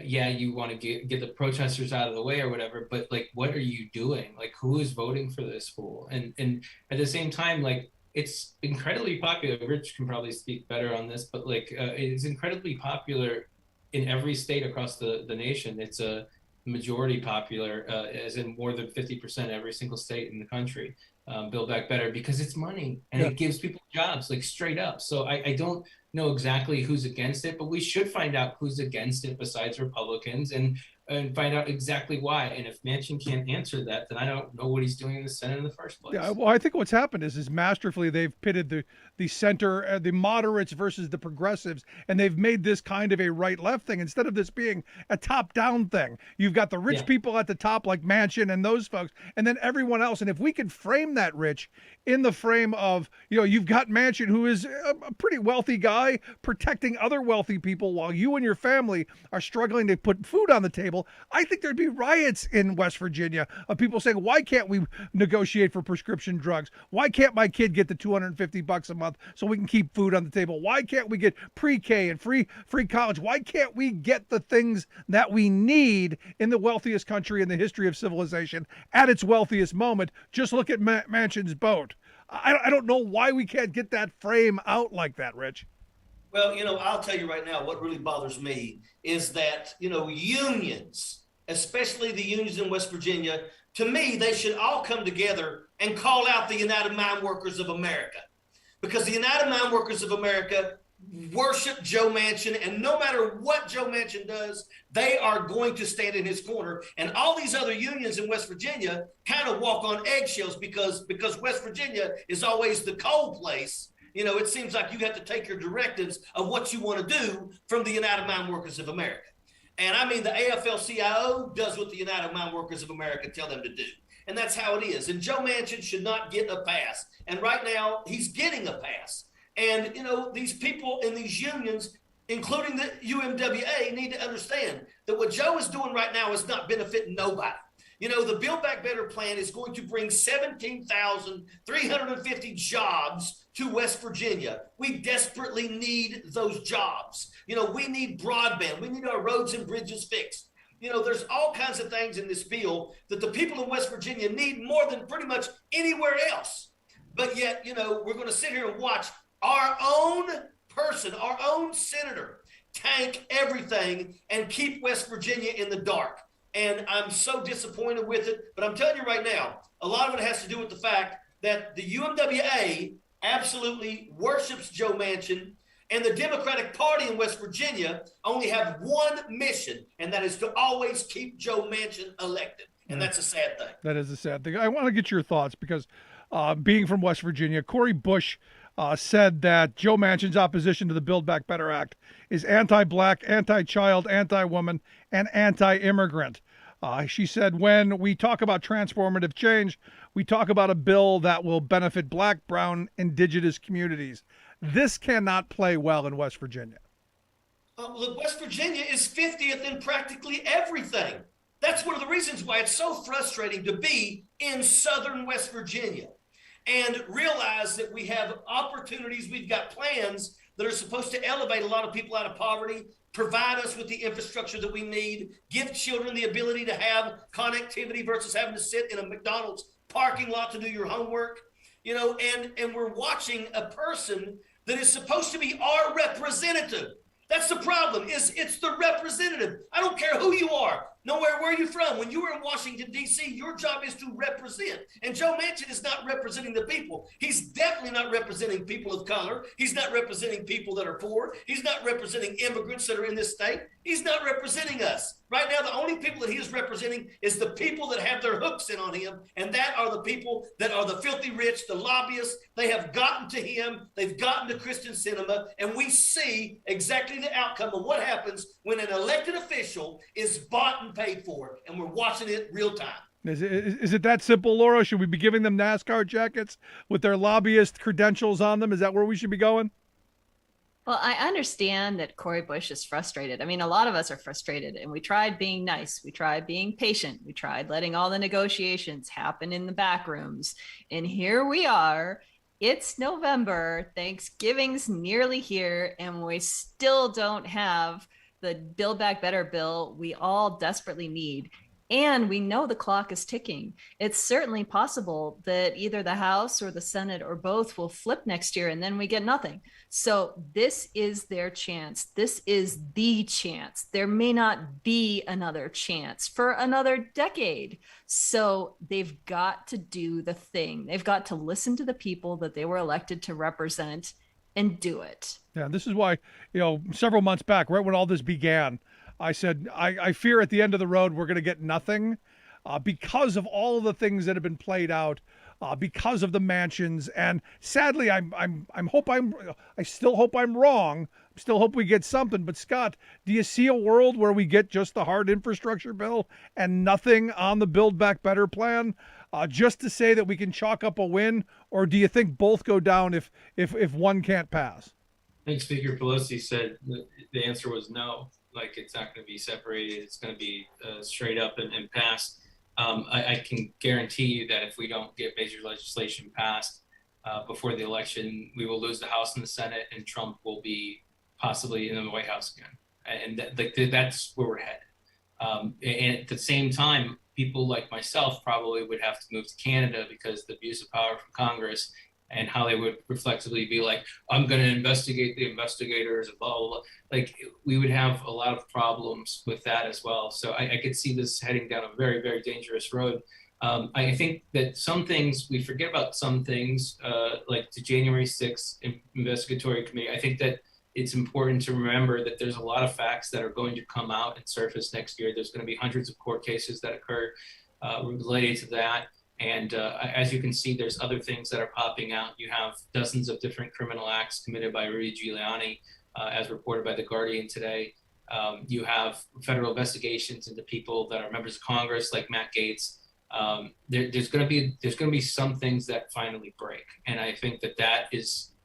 yeah, you want to get the protesters out of the way or whatever, but like, what are you doing? Like, who is voting for this fool? And at the same time, like, it's incredibly popular. Rich can probably speak better on this, but like, it's incredibly popular in every state across the nation. It's a majority popular, as in more than 50% every single state in the country. Build Back Better, because it's money and it gives people jobs, like, straight up. So I don't know exactly who's against it, but we should find out who's against it besides Republicans, and find out exactly why. And if Manchin can't answer that, then I don't know what he's doing in the Senate in the first place. Yeah, well, I think what's happened is masterfully they've pitted the center, the moderates versus the progressives, and they've made this kind of a right-left thing instead of this being a top-down thing. You've got the rich people at the top, like Manchin and those folks, and then everyone else. And if we could frame that, Rich, in the frame of, you know, you've got Manchin, who is a pretty wealthy guy, protecting other wealthy people while you and your family are struggling to put food on the table. I think there'd be riots in West Virginia of people saying, why can't we negotiate for prescription drugs? Why can't my kid get the $250 a month so we can keep food on the table? Why can't we get pre-K and free college? Why can't we get the things that we need in the wealthiest country in the history of civilization at its wealthiest moment? Just look at Manchin's boat. I don't know why we can't get that frame out like that, Rich. Well, you know, I'll tell you right now, what really bothers me is that, you know, unions, especially the unions in West Virginia, to me, they should all come together and call out the United Mine Workers of America. Because the United Mine Workers of America worship Joe Manchin, and no matter what Joe Manchin does, they are going to stand in his corner. And all these other unions in West Virginia kind of walk on eggshells because West Virginia is always the cold place. You know, it seems like you have to take your directives of what you want to do from the United Mine Workers of America. And I mean, the AFL-CIO does what the United Mine Workers of America tell them to do. And that's how it is. And Joe Manchin should not get a pass. And right now, he's getting a pass. And, you know, these people in these unions, including the UMWA, need to understand that what Joe is doing right now is not benefiting nobody. You know, the Build Back Better plan is going to bring 17,350 jobs to West Virginia. We desperately need those jobs. You know, we need broadband. We need our roads and bridges fixed. You know, there's all kinds of things in this bill that the people in West Virginia need more than pretty much anywhere else. But yet, you know, we're going to sit here and watch our own person, our own senator, tank everything and keep West Virginia in the dark. And I'm so disappointed with it. But I'm telling you right now, a lot of it has to do with the fact that the UMWA absolutely worships Joe Manchin, and the Democratic Party in West Virginia only have one mission, and that is to always keep Joe Manchin elected. And that's a sad thing. That is a sad thing. I want to get your thoughts because being from West Virginia, Cori Bush said that Joe Manchin's opposition to the Build Back Better Act is anti-black, anti-child, anti-woman, and anti-immigrant. She said, when we talk about transformative change, we talk about a bill that will benefit black, brown, indigenous communities. This cannot play well in West Virginia. Look, West Virginia is 50th in practically everything. That's one of the reasons why it's so frustrating to be in southern West Virginia and realize that we have opportunities, we've got plans that are supposed to elevate a lot of people out of poverty, provide us with the infrastructure that we need, give children the ability to have connectivity versus having to sit in a McDonald's parking lot to do your homework, you know, and we're watching a person that is supposed to be our representative. That's the problem, is it's the representative. I don't care who you are. Nowhere. Where are you from? When you were in Washington, D.C., your job is to represent. And Joe Manchin is not representing the people. He's definitely not representing people of color. He's not representing people that are poor. He's not representing immigrants that are in this state. He's not representing us. Right now, the only people that he is representing is the people that have their hooks in on him, and that are the people that are the filthy rich, the lobbyists. They have gotten to him. They've gotten to Christian cinema, and we see exactly the outcome of what happens when an elected official is bought and paid for, and we're watching it real time. Is it that simple, Laura? Should we be giving them NASCAR jackets with their lobbyist credentials on them? Is that where we should be going? Well, I understand that Cori Bush is frustrated. I mean, a lot of us are frustrated, and we tried being nice. We tried being patient. We tried letting all the negotiations happen in the back rooms. And here we are. It's November. Thanksgiving's nearly here, and we still don't have the Build Back Better bill we all desperately need. And we know the clock is ticking. It's certainly possible that either the House or the Senate or both will flip next year, and then we get nothing. So this is their chance. This is the chance. There may not be another chance for another decade. So they've got to do the thing. They've got to listen to the people that they were elected to represent and do it. Yeah, this is why, several months back, right when all this began, I said, I fear at the end of the road we're going to get nothing because of all of the things that have been played out, because of the mansions. And sadly, I still hope I'm wrong. I still hope we get something. But Scott, do you see a world where we get just the hard infrastructure bill and nothing on the Build Back Better plan, just to say that we can chalk up a win? Or do you think both go down if one can't pass? I think Speaker Pelosi said the answer was no. Like, it's not going to be separated. It's going to be straight up and passed. I can guarantee you that if we don't get major legislation passed before the election, we will lose the House and the Senate, and Trump will be possibly in the White House again. And that's where we're headed. And at the same time, people like myself probably would have to move to Canada because the abuse of power from Congress, and how they would reflexively be like, I'm going to investigate the investigators, and blah, blah, blah. Like, we would have a lot of problems with that as well. So I could see this heading down a very, very dangerous road. I think that some things, we forget about some things, like the January 6th investigatory committee. I think that it's important to remember that there's a lot of facts that are going to come out and surface next year. There's going to be hundreds of court cases that occur related to that. And as you can see, there's other things that are popping out. You have dozens of different criminal acts committed by Rudy Giuliani, as reported by The Guardian today. You have federal investigations into people that are members of Congress, like Matt Gaetz. There's going to be some things that finally break, and I think that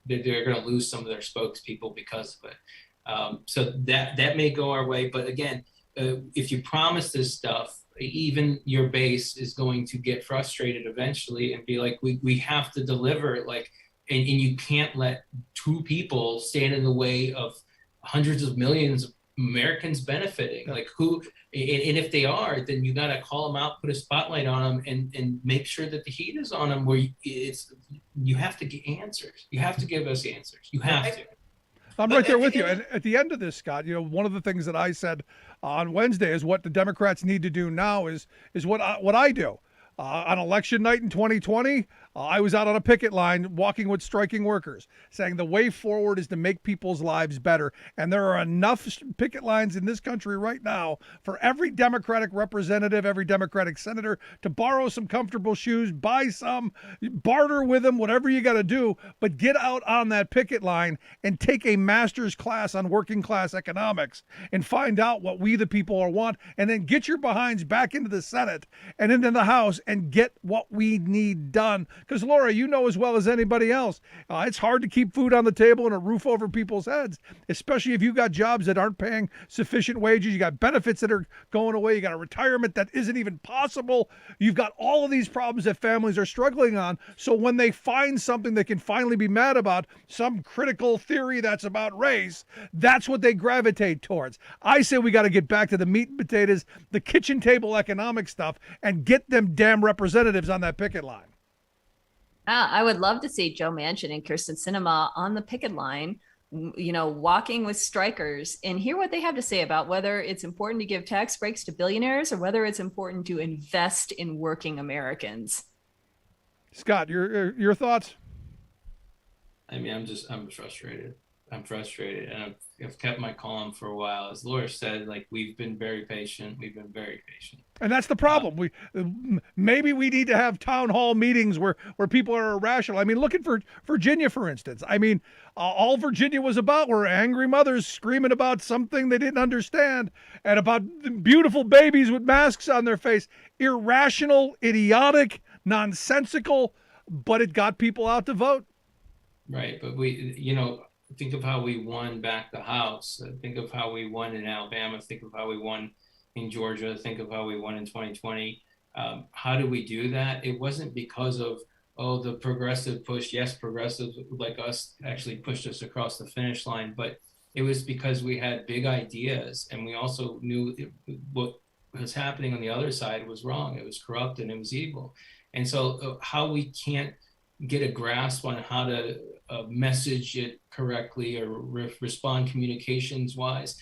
they're going to lose some of their spokespeople because of it. So that may go our way, but again, if you promise this stuff, even your base is going to get frustrated eventually and be like, we have to deliver, like, and you can't let two people stand in the way of hundreds of millions of Americans benefiting. Like, who, and if they are, then you got to call them out, put a spotlight on them, and make sure that the heat is on them, where you have to get answers. You have to give us answers. You have to. I'm right there with you. And at the end of this, Scott, one of the things that I said on Wednesday is what the Democrats need to do now is what I do. On election night in 2020, I was out on a picket line walking with striking workers, saying the way forward is to make people's lives better. And there are enough picket lines in this country right now for every Democratic representative, every Democratic senator to borrow some comfortable shoes, buy some, barter with them, whatever you got to do. But get out on that picket line and take a master's class on working class economics and find out what we the people want. And then get your behinds back into the Senate and into the House and get what we need done. Because, Laura, you know as well as anybody else, it's hard to keep food on the table and a roof over people's heads, especially if you've got jobs that aren't paying sufficient wages. You got benefits that are going away. You got a retirement that isn't even possible. You've got all of these problems that families are struggling on. So when they find something they can finally be mad about, some critical theory that's about race, that's what they gravitate towards. I say we got to get back to the meat and potatoes, the kitchen table economic stuff, and get them damn representatives on that picket line. I would love to see Joe Manchin and Kirsten Sinema on the picket line walking with strikers and hear what they have to say about whether it's important to give tax breaks to billionaires or whether it's important to invest in working Americans. Scott, your thoughts? I mean, I'm frustrated. I'm frustrated, and I've kept my calm for a while. As Laura said, like, we've been very patient. We've been very patient. And that's the problem. Maybe we need to have town hall meetings where people are irrational. I mean, look at Virginia, for instance. I mean, all Virginia was about were angry mothers screaming about something they didn't understand and about beautiful babies with masks on their face. Irrational, idiotic, nonsensical, but it got people out to vote. Right, but think of how we won back the House. Think of how we won in Alabama. Think of how we won in Georgia. Think of how we won in 2020. How do we do that? It wasn't because of, the progressive push. Yes, progressives like us actually pushed us across the finish line, but it was because we had big ideas, and we also knew what was happening on the other side was wrong. It was corrupt and it was evil. And so how we can't get a grasp on how to message it correctly or respond communications wise.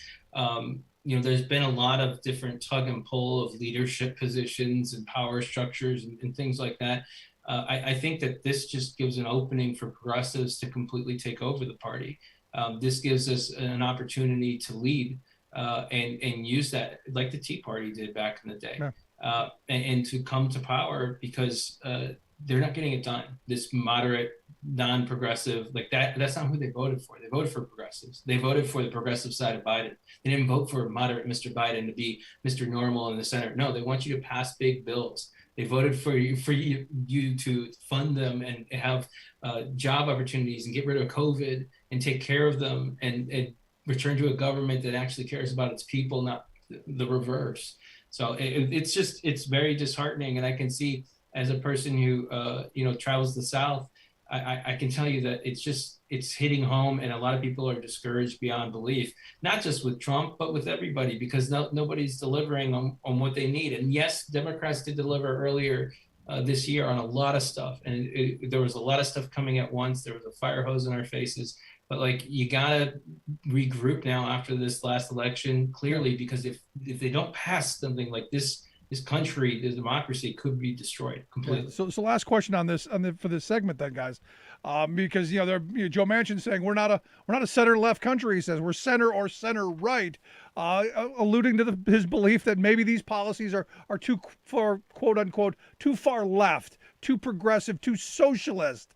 There's been a lot of different tug and pull of leadership positions and power structures and things like that. I think that this just gives an opening for progressives to completely take over the party. This gives us an opportunity to lead and use that, like the Tea Party did back in the day, and to come to power, because they're not getting it done. This moderate, non-progressive, like that's not who they voted for. They voted for progressives. They voted for the progressive side of Biden. They didn't vote for moderate Mr. Biden to be Mr. Normal in the Senate. No, they want you to pass big bills. They voted for you to fund them and have job opportunities and get rid of COVID and take care of them and return to a government that actually cares about its people, not the reverse. So it's very disheartening. And I can see, as a person who travels the South, I can tell you that it's hitting home, and a lot of people are discouraged beyond belief, not just with Trump, but with everybody, because nobody's delivering on what they need. And yes, Democrats did deliver earlier this year on a lot of stuff, and there was a lot of stuff coming at once. There was a fire hose in our faces, but you gotta regroup now after this last election, clearly, because if they don't pass something like this country, the democracy could be destroyed completely. Yeah. So last question on this, for this segment, then, guys, because Joe Manchin saying we're not a center left country. He says we're center or center right, alluding to his belief that maybe these policies are too far, quote unquote, too far left, too progressive, too socialist.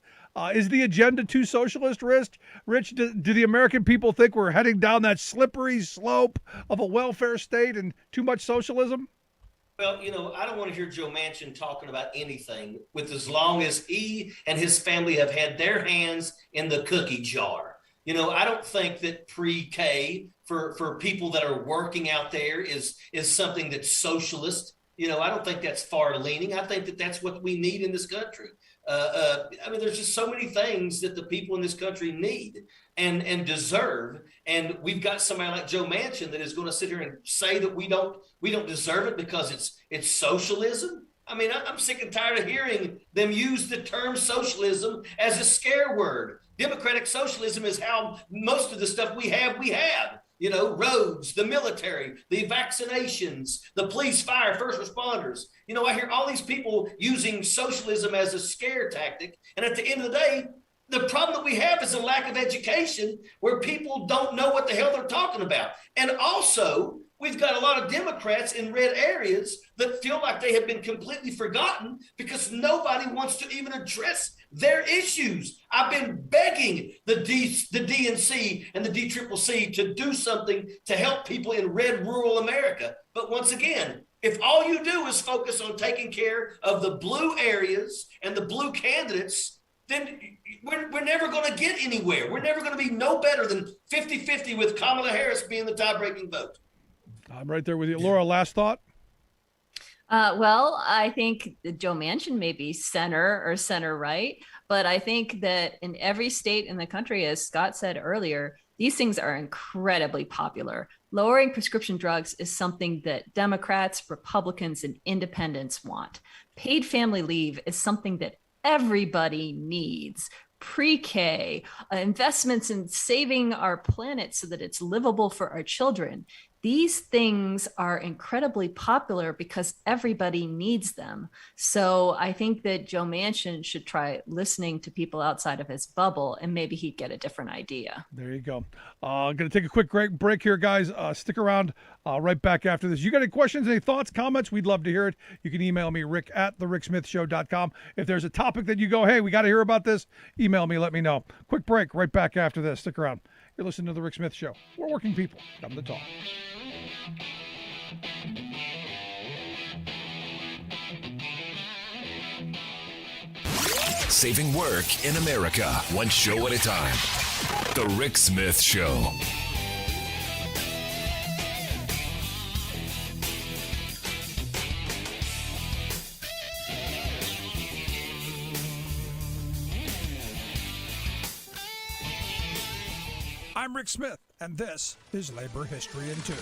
Is the agenda too socialist, Rich? Do the American people think we're heading down that slippery slope of a welfare state and too much socialism? Well, I don't want to hear Joe Manchin talking about anything with as long as he and his family have had their hands in the cookie jar. I don't think that pre-K for people that are working out there is something that's socialist. I don't think that's far leaning. I think that that's what we need in this country. There's just so many things that the people in this country need and deserve. And we've got somebody like Joe Manchin that is going to sit here and say that we don't deserve it because it's socialism. I'm sick and tired of hearing them use the term socialism as a scare word. Democratic socialism is how most of the stuff we have. Roads, the military, the vaccinations, the police, fire, first responders. I hear all these people using socialism as a scare tactic. And at the end of the day, the problem that we have is a lack of education where people don't know what the hell they're talking about. And also, we've got a lot of Democrats in red areas that feel like they have been completely forgotten because nobody wants to even address their issues. I've been begging the DNC and the DCCC to do something to help people in red rural America. But once again, if all you do is focus on taking care of the blue areas and the blue candidates, then we're never going to get anywhere. We're never going to be no better than 50-50 with Kamala Harris being the tie-breaking vote. I'm right there with you. Laura, last thought? Well, I think Joe Manchin may be center or center right, but I think that in every state in the country, as Scott said earlier, these things are incredibly popular. Lowering prescription drugs is something that Democrats, Republicans, and independents want. Paid family leave is something that everybody needs. pre-K, investments in saving our planet so that it's livable for our children. These things are incredibly popular because everybody needs them. So I think that Joe Manchin should try listening to people outside of his bubble, and maybe he'd get a different idea. There you go. Going to take a quick break here, guys. Stick around. Right back after this. You got any questions, any thoughts, comments? We'd love to hear it. You can email me, rick@thericksmithshow.com. If there's a topic that you go, hey, we got to hear about this, email me, let me know. Quick break, right back after this. Stick around. You're listening to The Rick Smith Show. We're working people. Come to talk. Saving work in America, one show at a time. The Rick Smith Show. I'm Rick Smith, and this is Labor History in 2.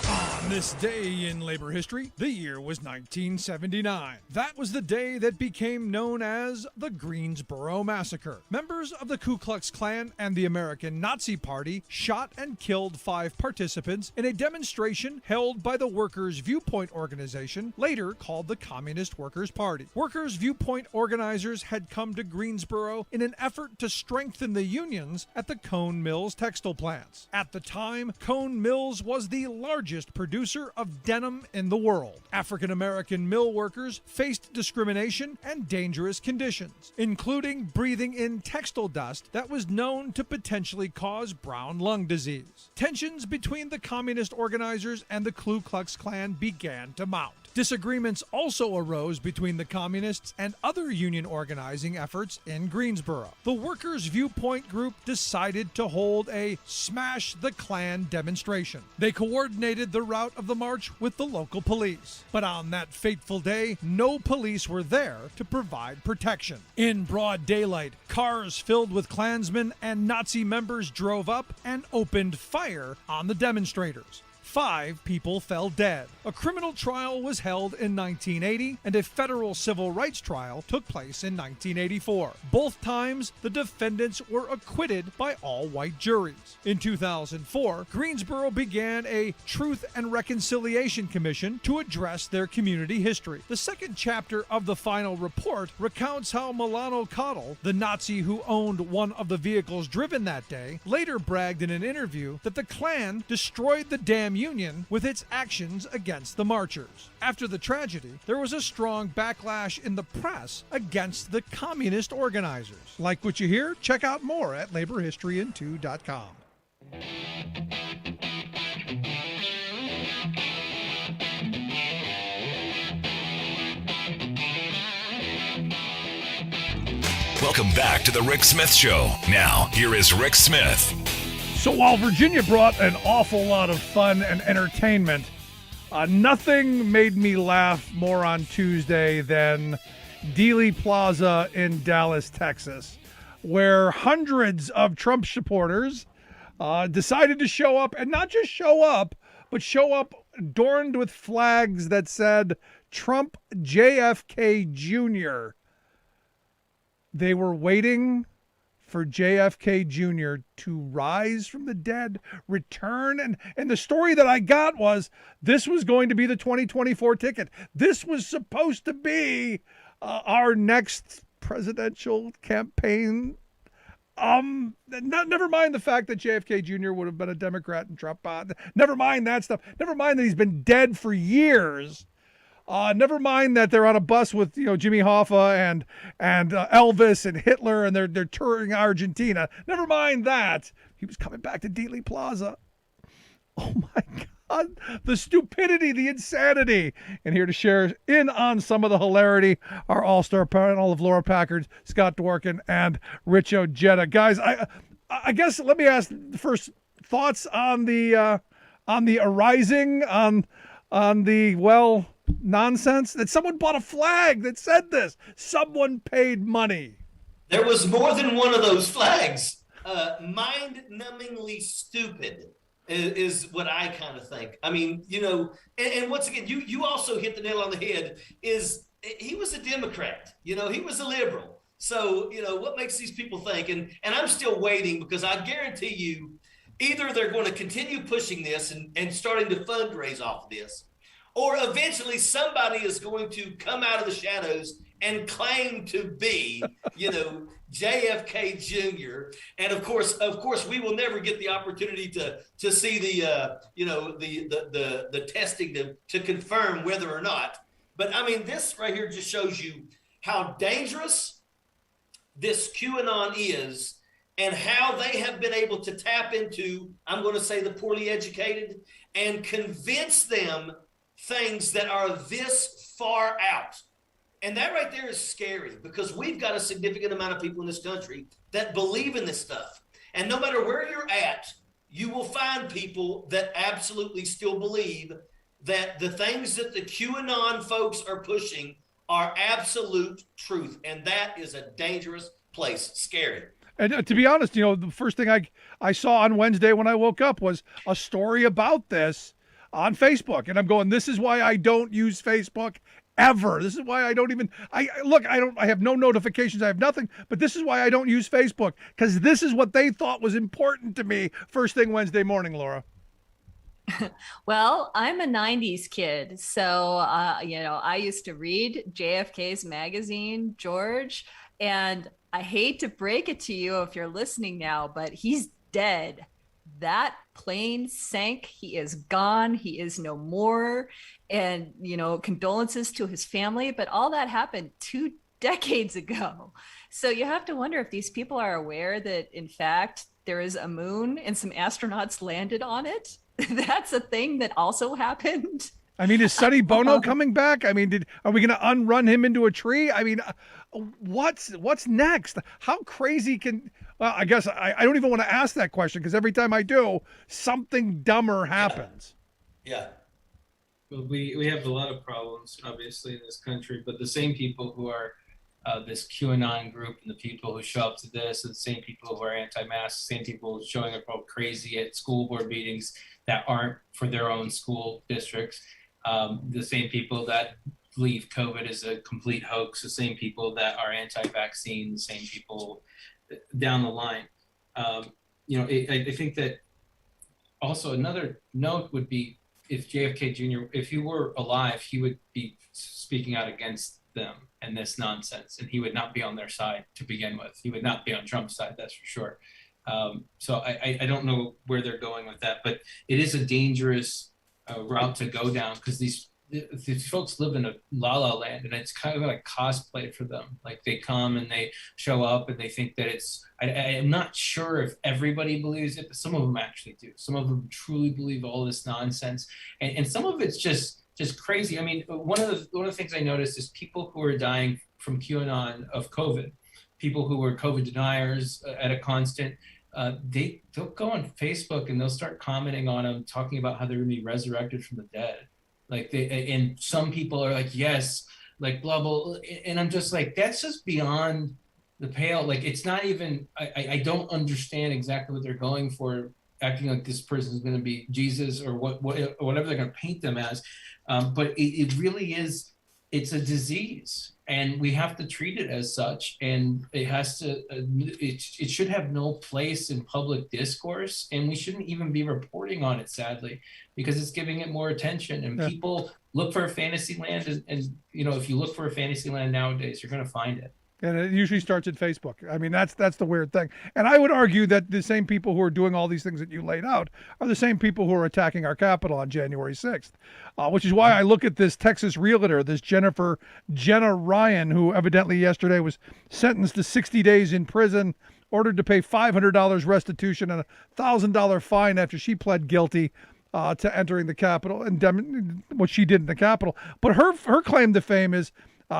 On this day in labor history, the year was 1979. That was the day that became known as the Greensboro Massacre. Members of the Ku Klux Klan and the American Nazi Party shot and killed 5 participants in a demonstration held by the Workers' Viewpoint Organization, later called the Communist Workers' Party. Workers' Viewpoint organizers had come to Greensboro in an effort to strengthen the unions at the Cone Mills textile plants. At the time, Cone Mills was the largest producer of denim in the world. African American mill workers faced discrimination and dangerous conditions, including breathing in textile dust that was known to potentially cause brown lung disease. Tensions between the communist organizers and the Ku Klux Klan began to mount. Disagreements also arose between the communists and other union organizing efforts in Greensboro. The Workers' Viewpoint group decided to hold a Smash the Klan demonstration. They coordinated the route of the march with the local police. But on that fateful day, no police were there to provide protection. In broad daylight, cars filled with Klansmen and Nazi members drove up and opened fire on the demonstrators. 5 people fell dead. A criminal trial was held in 1980, and a federal civil rights trial took place in 1984. Both times, the defendants were acquitted by all-white juries. In 2004, Greensboro began a Truth and Reconciliation Commission to address their community history. The second chapter of the final report recounts how Milano Cottle, the Nazi who owned one of the vehicles driven that day, later bragged in an interview that the Klan destroyed the damn Union with its actions against the marchers. After the tragedy, there was a strong backlash in the press against the communist organizers. Like what you hear? Check out more at laborhistoryin2.com. Welcome back to the Rick Smith Show. Now, here is Rick Smith. So while Virginia brought an awful lot of fun and entertainment, nothing made me laugh more on Tuesday than Dealey Plaza in Dallas, Texas, where hundreds of Trump supporters decided to show up, and not just show up, but show up adorned with flags that said Trump JFK Jr. They were waiting for JFK Jr. to rise from the dead, return. And the story that I got was this was going to be the 2024 ticket. This was supposed to be our next presidential campaign. Never mind the fact that JFK Jr. would have been a Democrat and Trump. Never mind that stuff. Never mind that he's been dead for years. Never mind that they're on a bus with Jimmy Hoffa and Elvis and Hitler, and they're touring Argentina. Never mind that he was coming back to Dealey Plaza. Oh my God, the stupidity, the insanity! And here to share in on some of the hilarity, our all-star panel of Laura Packard, Scott Dworkin, and Rich Ojeda. Guys, I guess let me ask first thoughts on the arising on the nonsense that someone bought a flag that said this. Someone paid money. There was more than one of those flags. Mind-numbingly stupid is what I kind of think. I mean, and once again, you also hit the nail on the head. He was a Democrat. He was a liberal. So, what makes these people think? And I'm still waiting, because I guarantee you, either they're going to continue pushing this and starting to fundraise off of this, or eventually somebody is going to come out of the shadows and claim to be, JFK Jr. And of course, we will never get the opportunity to see the testing to confirm whether or not. But I mean, this right here just shows you how dangerous this QAnon is, and how they have been able to tap into, I'm going to say, the poorly educated, and convince them things that are this far out. And that right there is scary, because we've got a significant amount of people in this country that believe in this stuff. And no matter where you're at, you will find people that absolutely still believe that the things that the QAnon folks are pushing are absolute truth. And that is a dangerous place. Scary. And to be honest, the first thing I saw on Wednesday when I woke up was a story about this on Facebook. And I'm going, this is why I don't use Facebook ever. This is why I don't even, I have no notifications. I have nothing, but this is why I don't use Facebook, because this is what they thought was important to me first thing Wednesday morning, Laura. Well, I'm a 90s kid. So, I used to read JFK's magazine, George, and I hate to break it to you if you're listening now, but he's dead. That plane sank. He is gone. He is no more. And, condolences to his family. But all that happened 2 decades ago. So you have to wonder if these people are aware that, in fact, there is a moon and some astronauts landed on it. That's a thing that also happened. I mean, is Sonny Bono coming back? I mean, are we going to unrun him into a tree? I mean, what's next? How crazy can? Well, I guess I don't even want to ask that question, because every time I do, something dumber happens. Yeah. Well, we have a lot of problems, obviously, in this country, but the same people who are this QAnon group, and the people who show up to this, and the same people who are anti-mask, same people showing up all crazy at school board meetings that aren't for their own school districts, the same people that believe COVID is a complete hoax, the same people that are anti-vaccine, the same people down the line. I think that also another note would be, if JFK Jr., if he were alive, he would be speaking out against them and this nonsense, and he would not be on their side to begin with. He would not be on Trump's side, that's for sure. So I don't know where they're going with that, but it is a dangerous route to go down, because these folks live in a la-la land, and it's kind of like cosplay for them. Like, they come and they show up and they think that it's, I'm not sure if everybody believes it, but some of them actually do. Some of them truly believe all this nonsense, and some of it's just crazy. I mean, one of the things I noticed is people who are dying from QAnon of COVID, people who were COVID deniers at a constant, they'll go on Facebook and they'll start commenting on them, talking about how they're going to be resurrected from the dead. Like, and some people are like, yes, like blah, blah. And I'm just like, that's just beyond the pale. Like, it's not even, I don't understand exactly what they're going for, acting like this person is going to be Jesus or whatever they're going to paint them as. But it really is, it's a disease, and we have to treat it as such. And it has to, it should have no place in public discourse, and we shouldn't even be reporting on it, sadly, because it's giving it more attention. And people look for a fantasy land, and if you look for a fantasy land nowadays, you're going to find it. And it usually starts at Facebook. I mean, that's the weird thing. And I would argue that the same people who are doing all these things that you laid out are the same people who are attacking our Capitol on January 6th, which is why I look at this Texas realtor, this Jenna Ryan, who evidently yesterday was sentenced to 60 days in prison, ordered to pay $500 restitution and a $1,000 fine after she pled guilty to entering the Capitol and what she did in the Capitol. But her claim to fame is,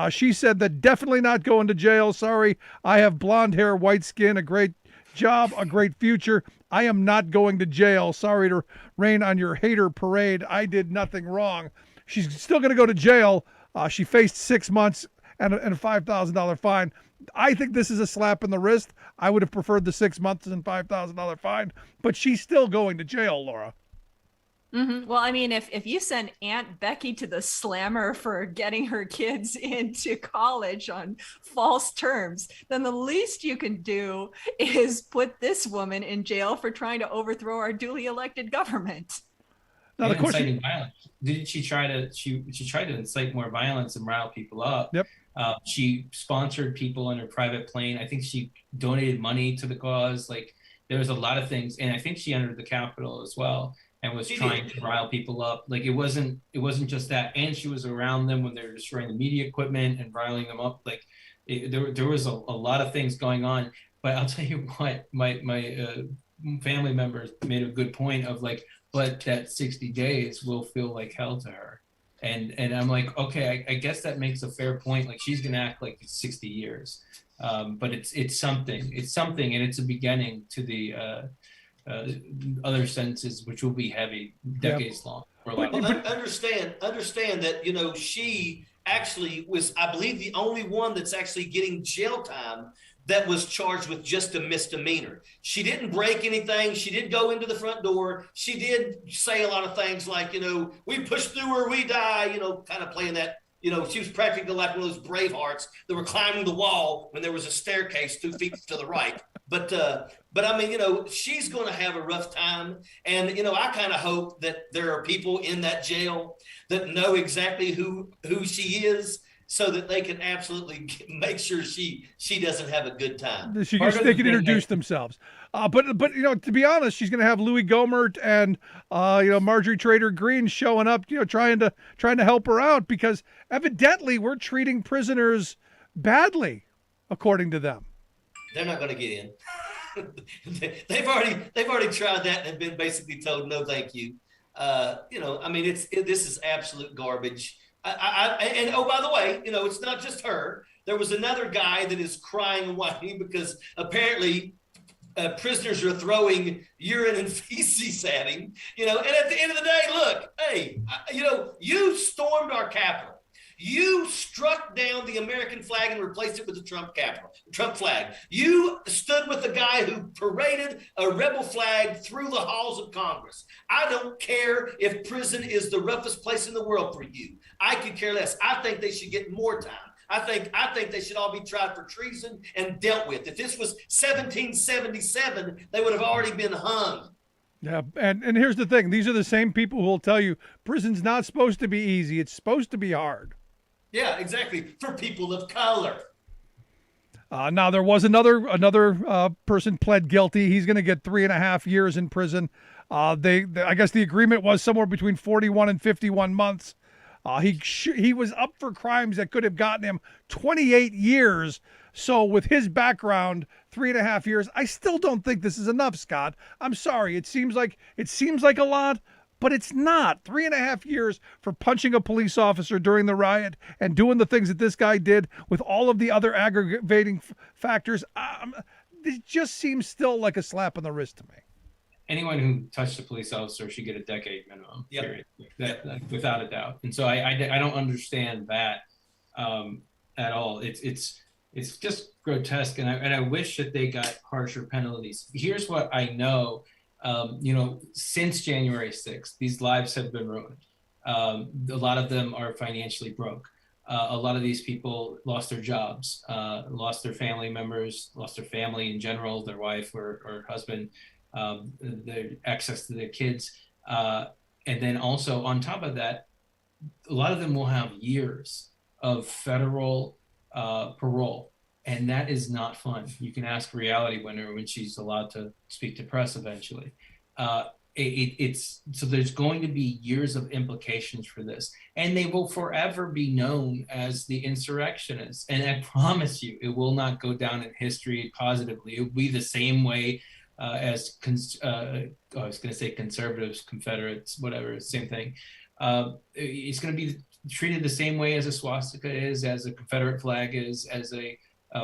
she said that definitely not going to jail. Sorry, I have blonde hair, white skin, a great job, a great future. I am not going to jail. Sorry to rain on your hater parade. I did nothing wrong. She's still going to go to jail. She faced 6 months and a $5,000 fine. I think this is a slap in the wrist. I would have preferred the 6 months and $5,000 fine, but she's still going to jail, Laura. Well, I mean, if you send Aunt Becky to the slammer for getting her kids into college on false terms, then the least you can do is put this woman in jail for trying to overthrow our duly elected government. Now, the question, inciting violence. Didn't she try to? She tried to incite more violence and rile people up. Yep. She sponsored people on her private plane. I think she donated money to the cause. Like, there was a lot of things, and I think she entered the Capitol as well and was trying to rile people up. Like, it wasn't just that, and she was around them when they were destroying the media equipment and riling them up. Like, there was a lot of things going on. But I'll tell you what, my family members made a good point of, like, but that 60 days will feel like hell to her. And I'm like, okay, I guess that makes a fair point. Like, she's gonna act like it's 60 years. But it's something, and it's a beginning to the other sentences, which will be heavy, decades long. Understand that, she actually was, I believe, the only one that's actually getting jail time that was charged with just a misdemeanor. She didn't break anything. She did go into the front door. She did say a lot of things like, we push through or we die, kind of playing that. She was practically like one of those Bravehearts that were climbing the wall when there was a staircase 2 feet to the right. But I mean, she's going to have a rough time. And, I kind of hope that there are people in that jail that know exactly who she is, so that they can absolutely make sure she doesn't have a good time. They can introduce themselves. But to be honest, she's going to have Louis Gohmert and Marjorie Trader Green showing up, trying to help her out, because evidently we're treating prisoners badly, according to them. They're not going to get in. they've already tried that and have been basically told no, thank you. This is absolute garbage. And oh, by the way, it's not just her. There was another guy that is crying and whining because apparently prisoners are throwing urine and feces at him. And at the end of the day, look, hey, you stormed our Capitol. You struck down the American flag and replaced it with the Trump flag. You stood with the guy who paraded a rebel flag through the halls of Congress. I don't care if prison is the roughest place in the world for you. I could care less. I think they should get more time. I think they should all be tried for treason and dealt with. If this was 1777, they would have already been hung. Yeah, and here's the thing. These are the same people who will tell you prison's not supposed to be easy. It's supposed to be hard. Yeah, exactly. For people of color. Now, there was another person pled guilty. He's going to get 3.5 years in prison. I guess the agreement was somewhere between 41 and 51 months. He was up for crimes that could have gotten him 28 years. So with his background, 3.5 years, I still don't think this is enough, Scott. I'm sorry. It seems like a lot, but it's not. 3.5 years for punching a police officer during the riot and doing the things that this guy did with all of the other aggravating factors. It just seems still like a slap on the wrist to me. Anyone who touched a police officer should get a decade minimum. Yep. Period. That without a doubt. And so I don't understand that at all. It's just grotesque, and I wish that they got harsher penalties. Here's what I know. Since January 6th, these lives have been ruined. A lot of them are financially broke. A lot of these people lost their jobs, lost their family members, lost their family in general, their wife or husband, their access to their kids. And then also on top of that, a lot of them will have years of federal parole. And that is not fun. You can ask Reality Winner when she's allowed to speak to press eventually. So there's going to be years of implications for this, and they will forever be known as the insurrectionists. And I promise you, it will not go down in history positively. It will be the same way as I was going to say conservatives, Confederates, whatever, same thing. It's going to be treated the same way as a swastika is, as a Confederate flag is, as a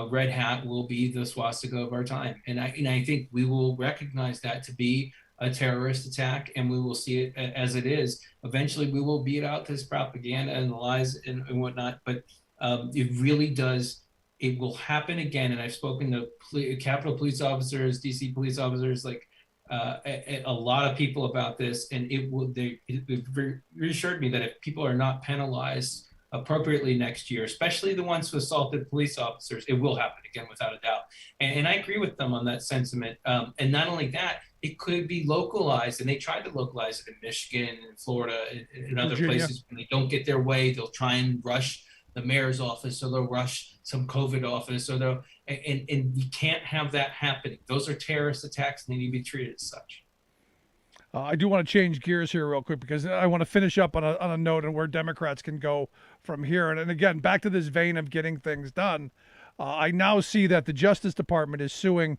red hat will be the swastika of our time. And I think we will recognize that to be a terrorist attack, and we will see it as it is. Eventually, we will beat out this propaganda and the lies and whatnot, but it really does. It will happen again. And I've spoken to Capitol police officers, DC police officers, like a lot of people about this, and it reassured me that if people are not penalized appropriately next year, especially the ones who assaulted police officers, it will happen again without a doubt. And I agree with them on that sentiment. And not only that, it could be localized, and they tried to localize it in Michigan and Florida and other Virginia. places. When they don't get their way, they'll try and rush the mayor's office, or they'll rush some COVID office, or they'll, and we can't have that happening. Those are terrorist attacks, and they need to be treated as such. I do want to change gears here real quick, because I want to finish up on a note on where Democrats can go from here. And again, back to this vein of getting things done. I now see that the Justice Department is suing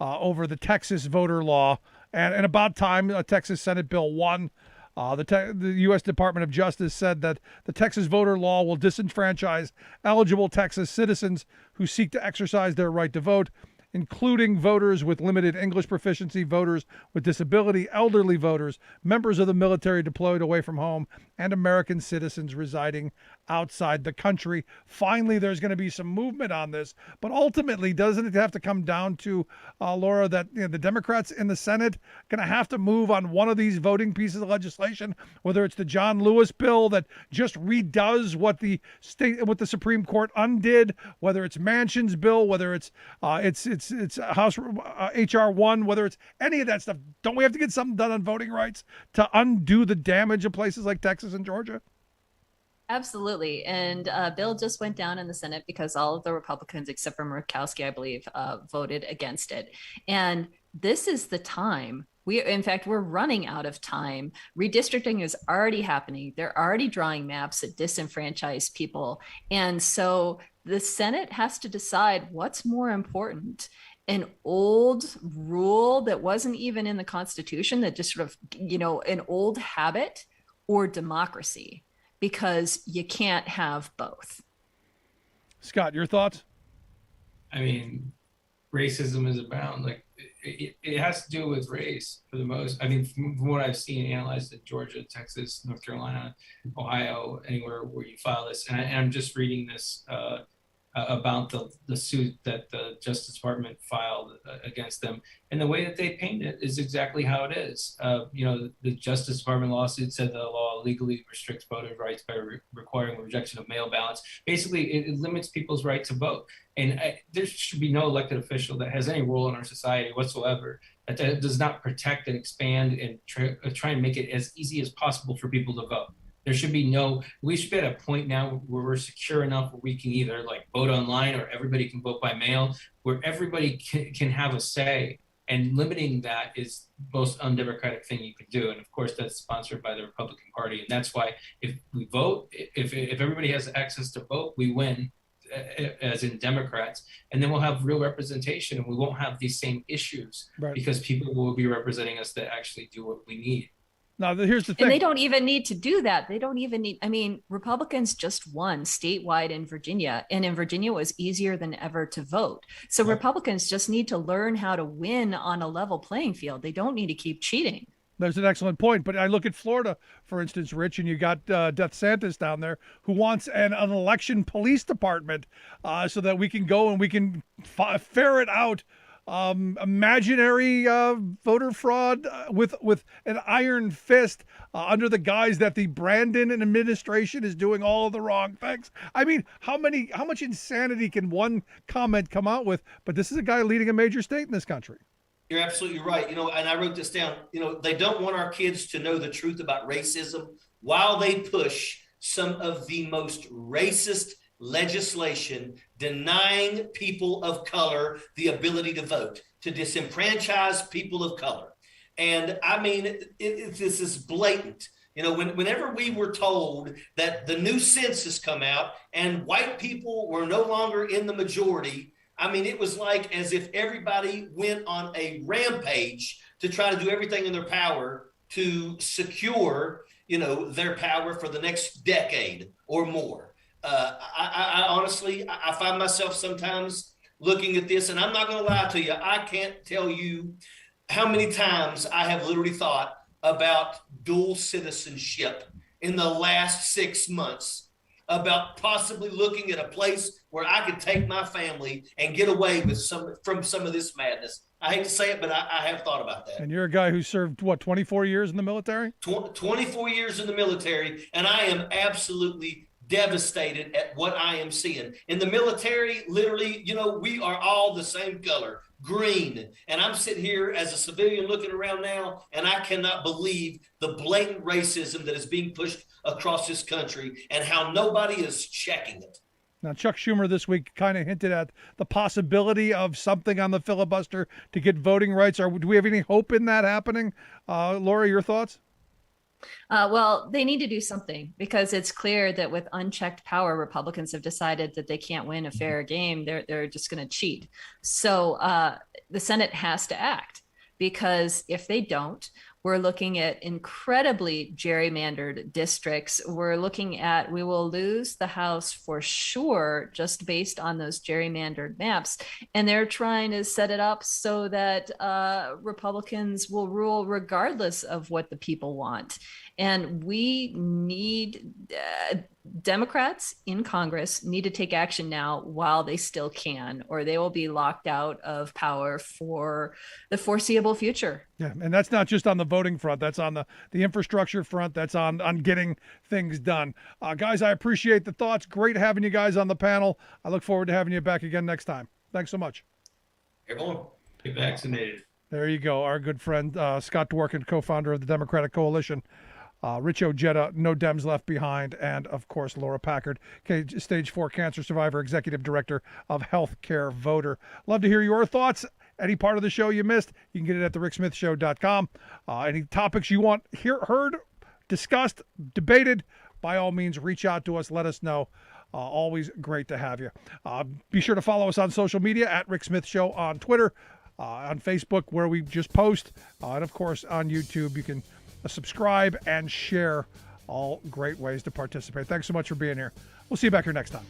over the Texas voter law, and about time Texas Senate Bill 1. The U.S. Department of Justice said that the Texas voter law will disenfranchise eligible Texas citizens who seek to exercise their right to vote, including voters with limited English proficiency, voters with disability, elderly voters, members of the military deployed away from home, and American citizens residing outside the country. Finally, there's going to be some movement on this, but ultimately, doesn't it have to come down to, Laura, that the Democrats in the Senate going to have to move on one of these voting pieces of legislation, whether it's the John Lewis bill that just redoes what the Supreme Court undid, whether it's Manchin's bill, whether it's House HR 1, whether it's any of that stuff. Don't we have to get something done on voting rights to undo the damage of places like Texas and Georgia? Absolutely. And bill just went down in the Senate because all of the Republicans, except for Murkowski, I believe, voted against it. And this is the time. In fact, we're running out of time. Redistricting is already happening. They're already drawing maps that disenfranchise people. And so the Senate has to decide what's more important. An old rule that wasn't even in the Constitution, that just sort of, an old habit, or democracy, because you can't have both. Scott, your thoughts? I mean, racism is abound. Like, it has to do with race for the most. I mean, from what I've seen analyzed in Georgia, Texas, North Carolina, Ohio, anywhere where you file this, and I'm just reading this about the suit that the Justice Department filed against them, and the way that they paint it is exactly how it is. The Justice Department lawsuit said the law legally restricts voter rights by requiring rejection of mail ballots. Basically, it limits people's right to vote, and there should be no elected official that has any role in our society whatsoever that does not protect and expand and try and make it as easy as possible for people to vote. There should be we should be at a point now where we're secure enough where we can either vote online, or everybody can vote by mail, where everybody can have a say. And limiting that is the most undemocratic thing you can do. And of course, that's sponsored by the Republican Party. And that's why if we vote, if everybody has access to vote, we win, as in Democrats. And then we'll have real representation, and we won't have these same issues, right? Because people will be representing us that actually do what we need. Now, here's the thing. And they don't even need to do that. They don't even need, Republicans just won statewide in Virginia, and in Virginia it was easier than ever to vote. So Republicans just need to learn how to win on a level playing field. They don't need to keep cheating. There's an excellent point. But I look at Florida, for instance, Rich, and you got DeSantis down there, who wants an election police department so that we can go and we can ferret out imaginary voter fraud with an iron fist under the guise that the Brandon administration is doing all of the wrong things. I mean, how much insanity can one comment come out with? But this is a guy leading a major state in this country. You're absolutely right. And I wrote this down. They don't want our kids to know the truth about racism while they push some of the most racist legislation denying people of color the ability to vote, to disenfranchise people of color. And I mean, this is blatant. Whenever we were told that the new census come out and white people were no longer in the majority, I mean, it was like as if everybody went on a rampage to try to do everything in their power to secure, their power for the next decade or more. I honestly find myself sometimes looking at this, and I'm not going to lie to you. I can't tell you how many times I have literally thought about dual citizenship in the last 6 months. about possibly looking at a place where I could take my family and get away with from some of this madness. I hate to say it, but I have thought about that. And you're a guy who served, 24 years in the military? 24 years in the military, and I am absolutely devastated at what I am seeing. In the military, literally, we are all the same color, green. And I'm sitting here as a civilian looking around now, and I cannot believe the blatant racism that is being pushed across this country and how nobody is checking it. Now, Chuck Schumer this week kind of hinted at the possibility of something on the filibuster to get voting rights. Do we have any hope in that happening? Laura, your thoughts? Well, they need to do something because it's clear that with unchecked power, Republicans have decided that they can't win a fair game. They're just going to cheat. So the Senate has to act, because if they don't, we're looking at incredibly gerrymandered districts. We will lose the House for sure, just based on those gerrymandered maps. And they're trying to set it up so that Republicans will rule regardless of what the people want. And we need Democrats in Congress need to take action now while they still can, or they will be locked out of power for the foreseeable future. Yeah, and that's not just on the voting front. That's on the infrastructure front. That's on getting things done. Guys, I appreciate the thoughts. Great having you guys on the panel. I look forward to having you back again next time. Thanks so much. Everyone, Get vaccinated. There you go. Our good friend, Scott Dworkin, co-founder of the Democratic Coalition. Rich Ojeda, No Dems Left Behind, and, of course, Laura Packard, Stage 4 cancer survivor, executive director of Healthcare Voter. Love to hear your thoughts. Any part of the show you missed, you can get it at thericksmithshow.com. Any topics you want heard, discussed, debated, by all means, reach out to us. Let us know. Always great to have you. Be sure to follow us on social media at Rick Smith Show on Twitter, on Facebook, where we just post, and, of course, on YouTube. You can subscribe and share. All great ways to participate. Thanks so much for being here. We'll see you back here next time.